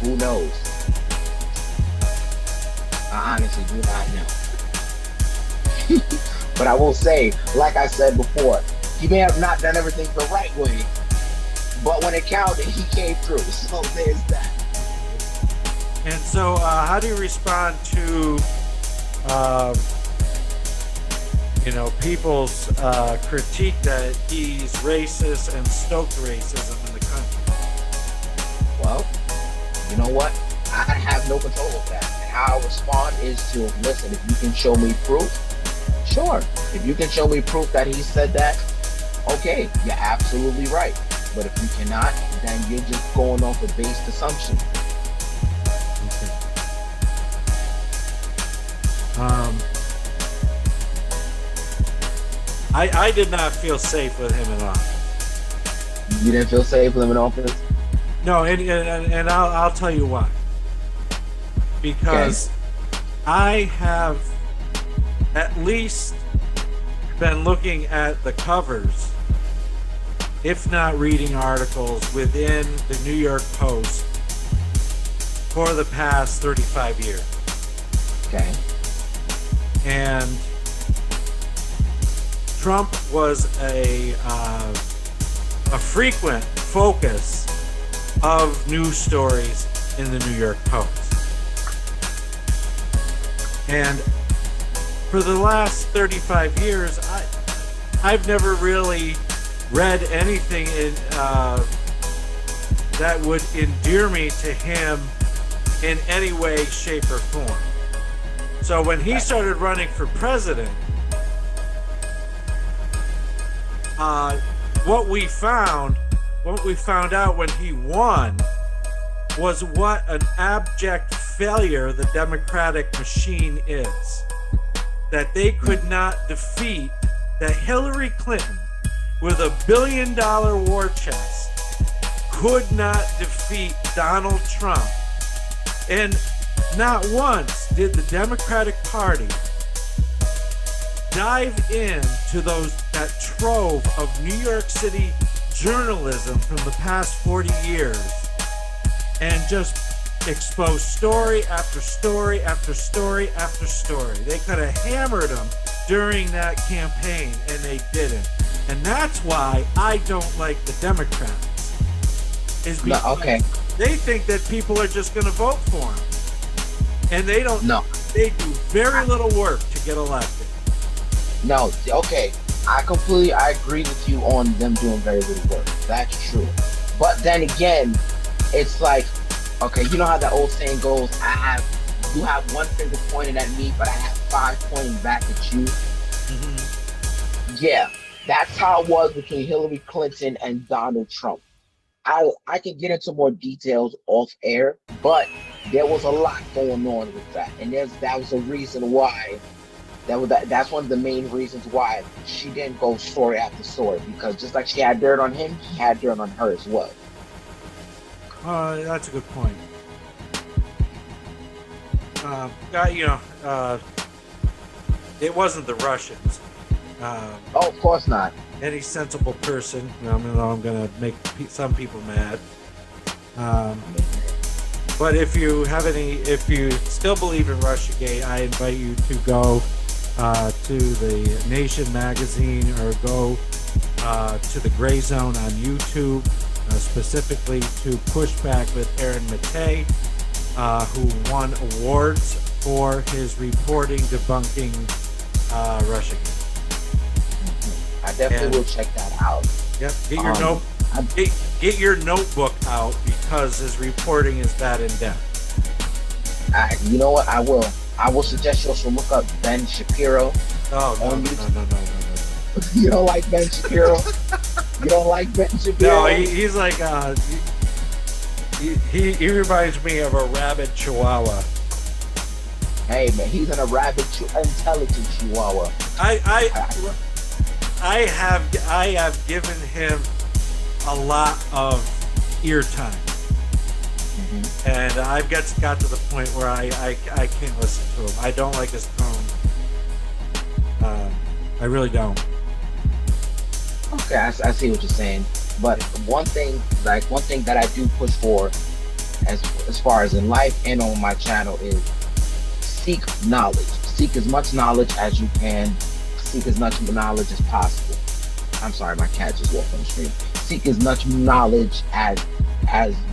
Who knows? I honestly do not know. But I will say, like I said before, he may have not done everything the right way, but when it counted, he came through. So there's that. And so, how do you respond to, people's critique that he's racist and stoked racism in the country? Well, you know what? I have no control of that. And how I respond is to listen. If you can show me proof, sure. If you can show me proof that he said that, okay, you're absolutely right. But if you cannot, then you're just going off a based assumption. I did not feel safe with him in office. You didn't feel safe with him in office? No, and I'll tell you why. Because I have at least been looking at the covers, if not reading articles within the New York Post for the past 35 years. Okay. And Trump was a frequent focus of news stories in the New York Post. And for the last 35 years, I've never really read anything that would endear me to him in any way, shape, or form. So when he started running for president, what we found out when he won was what an abject failure the Democratic machine is. That they could not defeat, that Hillary Clinton, with $1 billion war chest, could not defeat Donald Trump. And not once did the Democratic Party dive into that trove of New York City journalism from the past 40 years and just expose story after story after story after story. They could have hammered him during that campaign, and they didn't. And that's why I don't like the Democrats. Is because they think that people are just going to vote for him. And they don't. No. They do very little work to get elected. No, okay. I agree with you on them doing very little work. That's true. But then again, it's like, okay, you know how that old saying goes, you have one finger pointing at me, but I have 5 pointing back at you. Mm-hmm. Yeah, that's how it was between Hillary Clinton and Donald Trump. I can get into more details off air, but there was a lot going on with that. And that was a reason why, that's one of the main reasons why she didn't go story after story, because just like she had dirt on him, he had dirt on her as well. That's a good point. It wasn't the Russians. Of course not. Any sensible person, I'm going to make some people mad. But if you still believe in Russiagate, I invite you to go to the Nation magazine or go to the Gray Zone on YouTube, specifically to Pushback with Aaron Mattei, who won awards for his reporting debunking Russiagate. I definitely will check that out. Yep, get your notebook out because his reporting is that in depth. You know what? I will suggest you also look up Ben Shapiro. Oh, no. You don't like Ben Shapiro? You don't like Ben Shapiro? No, he's like, he reminds me of a rabid chihuahua. Hey, man, he's a rabid, intelligent chihuahua. I have given him a lot of ear time, and I've got to the point where I can't listen to him. I don't like his tone. I really don't. Okay, I see what you're saying. But one thing that I do push for, as far as in life and on my channel, is seek knowledge. Seek as much knowledge as you can. Seek as much knowledge as possible. I'm sorry, my cat just walked on the street. Seek as much knowledge as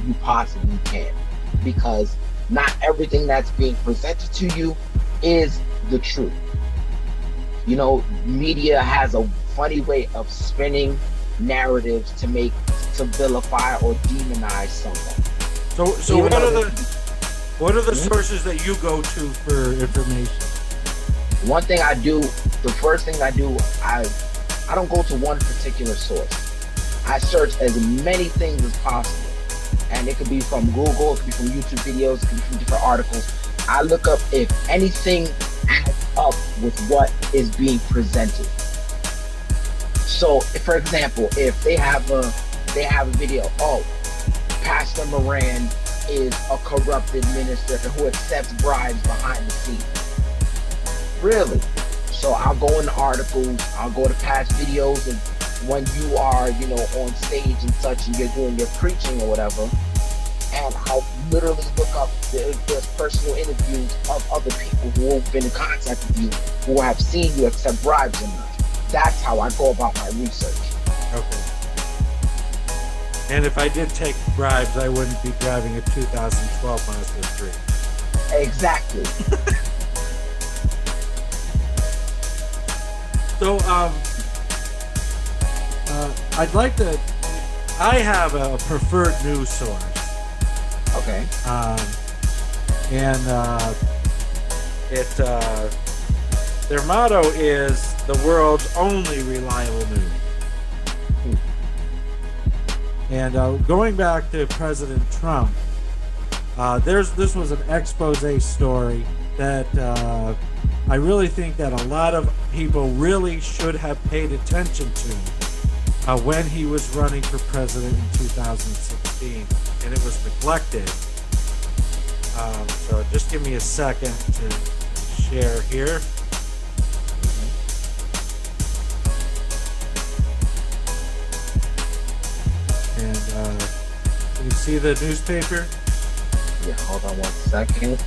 you possibly can, because not everything that's being presented to you is the truth. You know, media has a funny way of spinning narratives to vilify or demonize someone. So what are the sources that you go to for information? One thing I do, the first thing I do, I don't go to one particular source. I search as many things as possible. And it could be from Google, it could be from YouTube videos, it could be from different articles. I look up if anything adds up with what is being presented. So, for example, if they have a video, Pastor Moran is a corrupted minister who accepts bribes behind the scenes. Really? So I'll go in articles, I'll go to past videos, and when you are, on stage and such, and you're doing your preaching or whatever, and I'll literally look up the personal interviews of other people who have been in contact with you, who have seen you accept bribes and that. That's how I go about my research. Okay. And if I did take bribes, I wouldn't be driving a 2012 Mazda 3. Exactly. So, I'd like to. I have a preferred news source. Okay. Their motto is the world's only reliable news. And going back to President Trump, this was an expose story that I really think that a lot of people really should have paid attention to when he was running for president in 2016, and it was neglected. So just give me a second to share here. And can you see the newspaper? Yeah, hold on 1 second.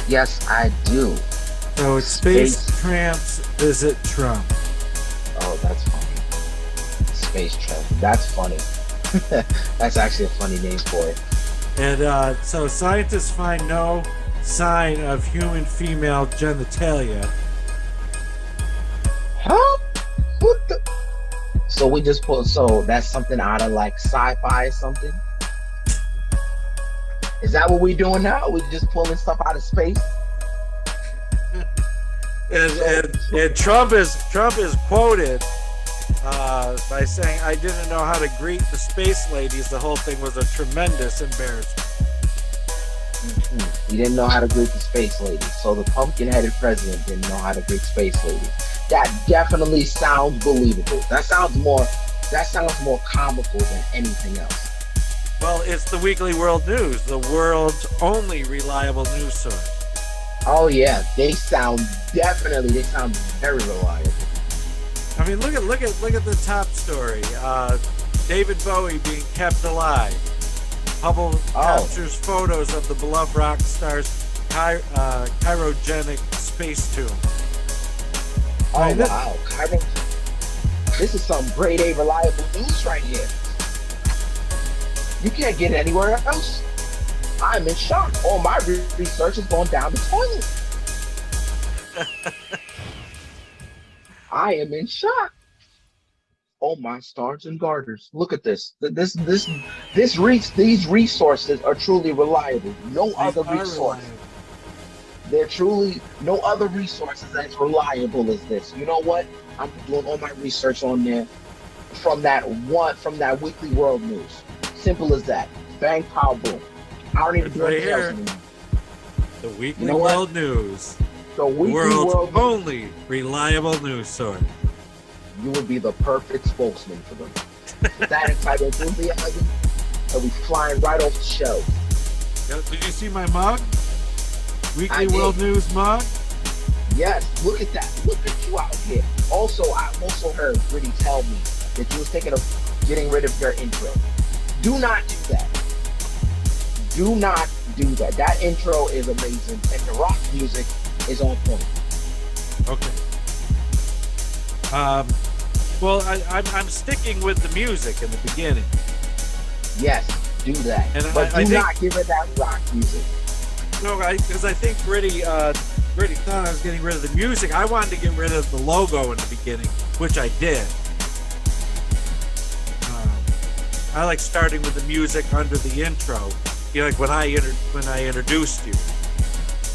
Yes, I do. So it's Space Tramps Visit Trump. Oh, that's funny. Space Tramp. That's funny. That's actually a funny name for it. And so scientists find no sign of human female genitalia. Huh? What the? So we just so that's something out of like sci-fi or something? Is that what we're doing now? We're just pulling stuff out of space? And Trump is quoted by saying, "I didn't know how to greet the space ladies. The whole thing was a tremendous embarrassment." He didn't know how to greet the space ladies. So the pumpkin-headed president didn't know how to greet space ladies. That definitely sounds believable. That sounds more comical than anything else. Well, it's the Weekly World News, the world's only reliable news source. Oh yeah, they sound very reliable. I mean, look at the top story. David Bowie being kept alive. Hubble captures photos of the beloved rock star's cryogenic space tomb. Oh wow, this is some grade A reliable news right here. You can't get it anywhere else. I'm in shock. All my research is going down the toilet. I am in shock. Oh my stars and garters! Look at this. These resources are truly reliable. No other resource. They're truly no other resources as reliable as this. You know what? I'm doing all my research on there from that Weekly World News. Simple as that. Bang, pow, boom. I don't even do anything else anymore. The Weekly World News. The weekly world's world only reliable news source. You would be the perfect spokesman for them. With that type of enthusiasm, and we flying right off the shelves. Did you see my mug? Weekly World News mug? Yes, look at that. Look at you out here. Also, I also heard Brittany tell me that you was thinking of getting rid of your intro. Do not do that. Do not do that. That intro is amazing, and the rock music is on point. Okay. Well, I'm sticking with the music in the beginning. Yes, do that. But do not give it that rock music. No, because I think Brittany thought I was getting rid of the music. I wanted to get rid of the logo in the beginning, which I did. I like starting with the music under the intro. You know, like when I introduced you.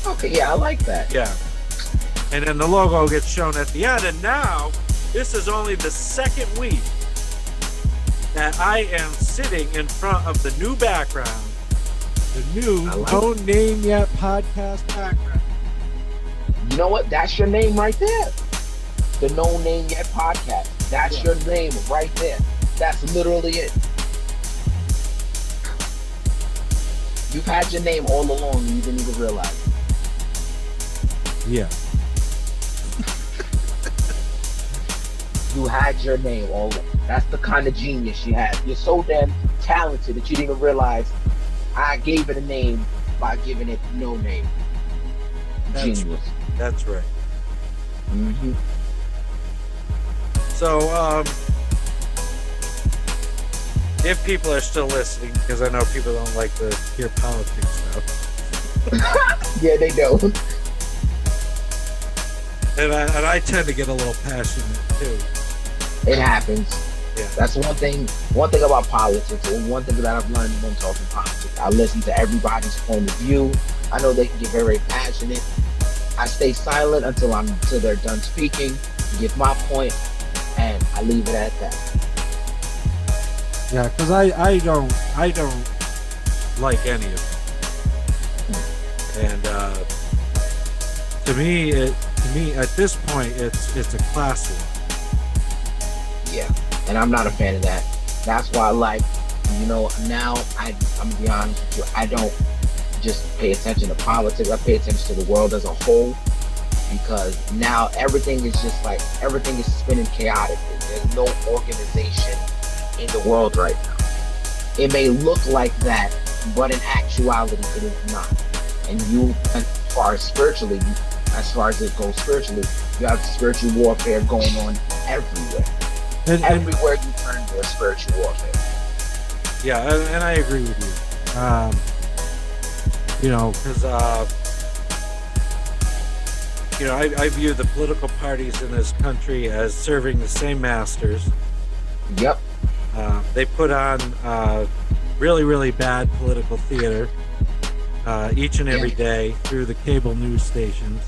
Okay, yeah, I like that. Yeah. And then the logo gets shown at the end. And now, this is only the second week that I am sitting in front of the new background. The new No Name Yet podcast background. You know what? That's your name right there. The No Name Yet podcast. That's your name right there. That's literally it. You've had your name all along and you didn't even realize it. Yeah. You had your name all along. That's the kind of genius you have. You're so damn talented that you didn't even realize I gave it a name by giving it no name. Genius. That's right. Mm-hmm. So, if people are still listening, because I know people don't like to hear politics stuff. Yeah, they don't. And I tend to get a little passionate too. It happens. Yeah. That's one thing about politics, or one thing that I've learned when talking politics. I listen to everybody's point of view. I know they can get very passionate. I stay silent until they're done speaking, give my point, and I leave it at that. Yeah, because I don't like any of it. And to me at this point it's a class war. Yeah, and I'm not a fan of that. That's why now I'm gonna be honest with you, I don't just pay attention to politics. I pay attention to the world as a whole, because now everything is spinning chaotically. There's no organization in the world right now. It may look like that, but in actuality it is not. And as far as it goes spiritually, you have spiritual warfare going on everywhere. Everywhere you turn, there's spiritual warfare. Yeah, and I agree with you. Because I view the political parties in this country as serving the same masters. Yep. They put on really, really bad political theater each and every day through the cable news stations.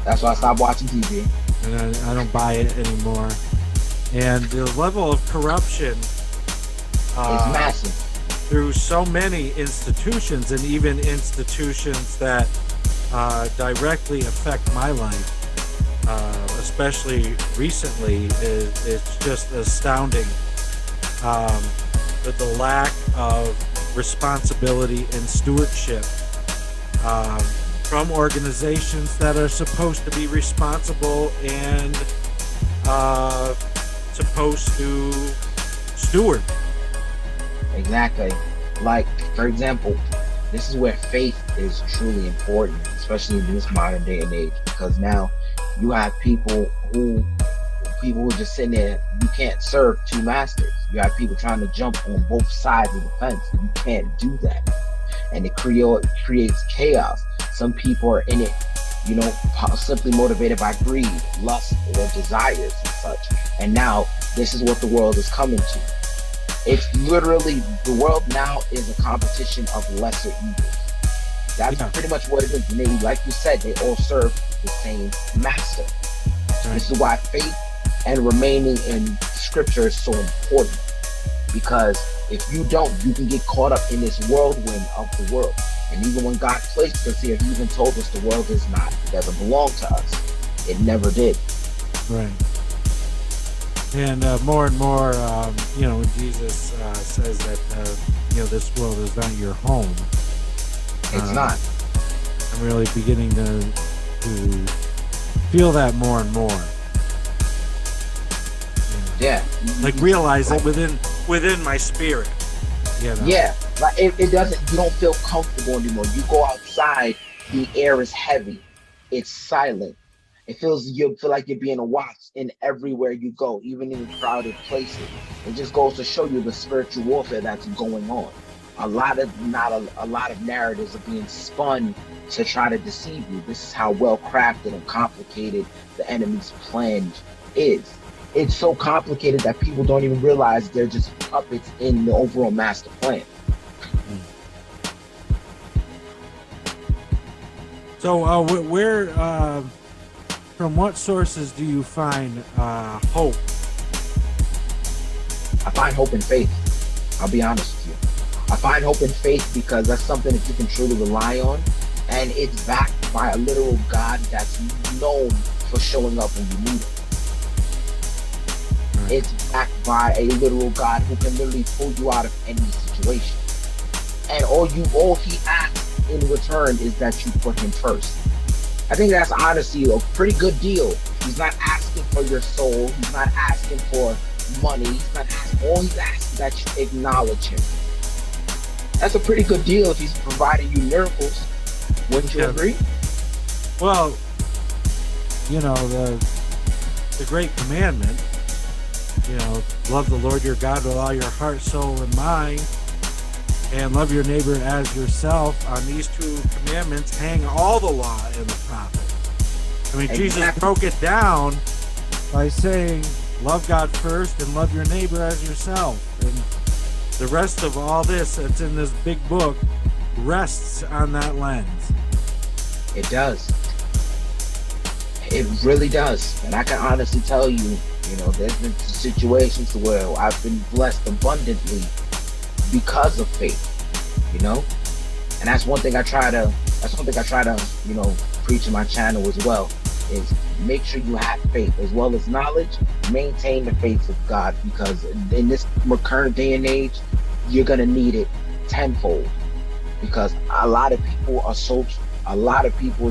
That's why I stopped watching TV. And I don't buy it anymore. And the level of corruption is massive. Through so many institutions, and even institutions that directly affect my life, especially recently, it's just astounding. The lack of responsibility and stewardship from organizations that are supposed to be responsible and supposed to steward. Exactly. Like, for example, this is where faith is truly important, especially in this modern day and age, because now you have people who just sitting there. You can't serve two masters. You have people trying to jump on both sides of the fence. You can't do that, and it creates chaos. Some people are in it, simply motivated by greed, lust, or desires and such. And now this is what the world is coming to. It's literally, the world now is a competition of lesser evils. That's pretty much what it is. And they, like you said, they all serve the same master. Right. This is why faith and remaining in scripture is so important. Because if you don't, you can get caught up in this whirlwind of the world. And even when God placed us here, he even told us the world is not, it doesn't belong to us. It never did. Right. And more and more, when Jesus says that, this world is not your home. It's not. I'm really beginning to feel that more and more. Yeah. Like realize it within my spirit. Yeah. Like it doesn't, you don't feel comfortable anymore. You go outside, the air is heavy. It's silent. You feel like you're being watched in everywhere you go, even in crowded places. It just goes to show you the spiritual warfare that's going on. A lot of narratives are being spun to try to deceive you. This is how well crafted and complicated the enemy's plan is. It's so complicated that people don't even realize they're just puppets in the overall master plan. So where from what sources do you find hope? I find hope in faith. I'll be honest with you. I find hope in faith because that's something that you can truly rely on, and it's backed by a literal God that's known for showing up when you need him. Right. It's backed by a literal God who can literally pull you out of any situation. And all he asks in return is that you put him first. I think that's honestly a pretty good deal. He's not asking for your soul. He's not asking for money. He's not asking. All he's asking is that you acknowledge him. That's a pretty good deal if he's providing you miracles. Wouldn't you agree? Well, the great commandment, love the Lord your God with all your heart, soul, and mind, and love your neighbor as yourself. On these two commandments hang all the law and the prophets. I mean, exactly. Jesus broke it down by saying, love God first and love your neighbor as yourself. And the rest of all this that's in this big book rests on that lens. It does. It really does. And I can honestly tell you, there's been situations where I've been blessed abundantly because of faith, and that's one thing I try to preach in my channel as well, is make sure you have faith as well as knowledge. Maintain the faith of God, because in this current day and age, you're gonna need it tenfold, because a lot of people are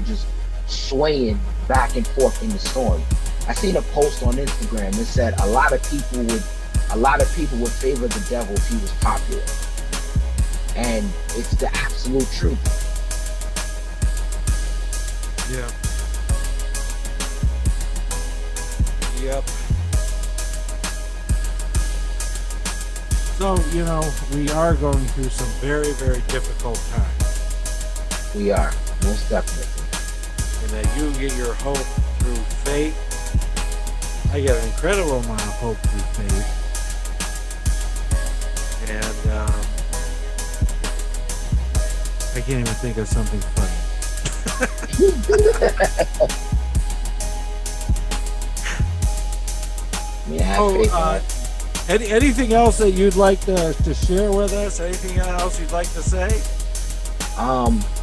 just swaying back and forth in the storm. I seen a post on Instagram that said a lot of people would favor the devil if he was popular. And it's the absolute truth. Yeah. Yep. So, we are going through some very, very difficult times. We are, most definitely. And that you get your hope through faith. I get an incredible amount of hope through faith. And I can't even think of something funny. Anything else that you'd like to share with us? Anything else you'd like to say?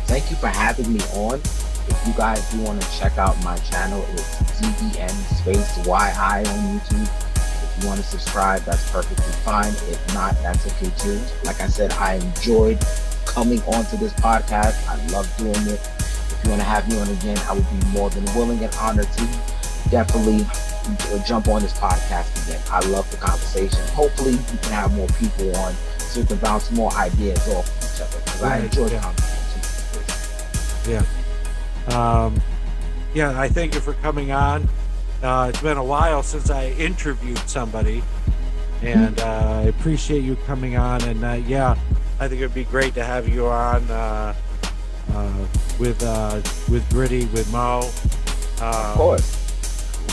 Thank you for having me on. If you guys do want to check out my channel, it's ZEN_YI on YouTube. If you want to subscribe, that's perfectly fine. If not, that's okay too. Like I said, I enjoyed coming onto this podcast. I love doing it. If you want to have me on again, I would be more than willing and honored to definitely jump on this podcast again. I love the conversation. Hopefully, we can have more people on so we can bounce more ideas off each other, because I enjoy the conversation. I thank you for coming on. It's been a while since I interviewed somebody, and I appreciate you coming on. And I think it'd be great to have you on with Gritty, with Mo. Of course.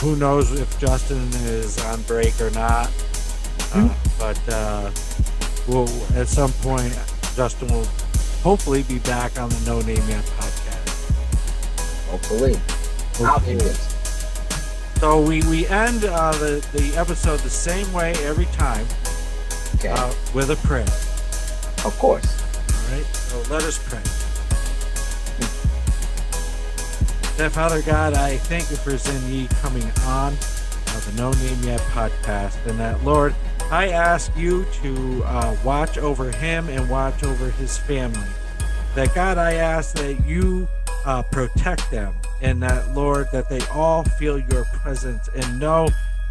Who knows if Justin is on break or not? But we'll at some point, Justin will hopefully be back on the No Name Yet podcast. Hopefully. I'll be it. So we end the episode the same way every time, with a prayer. Of course. All right, so let us pray. That Father God, I thank you for Zenyi coming on the No Name Yet podcast, and that Lord, I ask you to watch over him and watch over his family. That God, I ask that you protect them, and that Lord, that they all feel your presence and know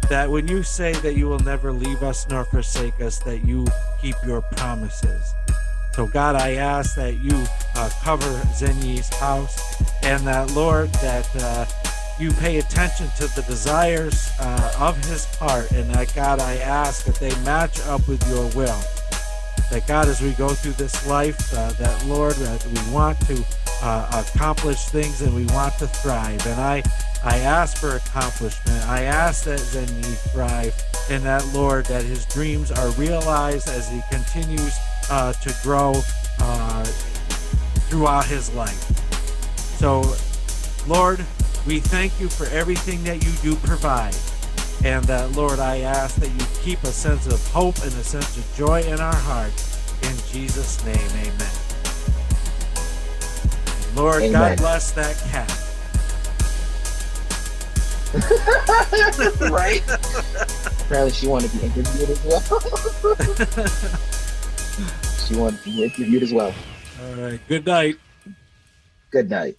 that when you say that you will never leave us nor forsake us, that you keep your promises. So God, I ask that you cover Zenyi's house, and that Lord, that you pay attention to the desires of his heart, and that God, I ask that they match up with your will. That God, as we go through this life, that Lord, that we want to accomplish things and we want to thrive. And I ask for accomplishment. I ask that Zenyi thrive, and that Lord, that his dreams are realized as he continues to grow throughout his life. So, Lord, we thank you for everything that you do provide. And that, Lord, I ask that you keep a sense of hope and a sense of joy in our hearts. In Jesus' name, amen. And Lord, amen. God bless that cat. Right? Apparently she wanted to be interviewed as well. She wanted to be interviewed as well. All right. Good night. Good night.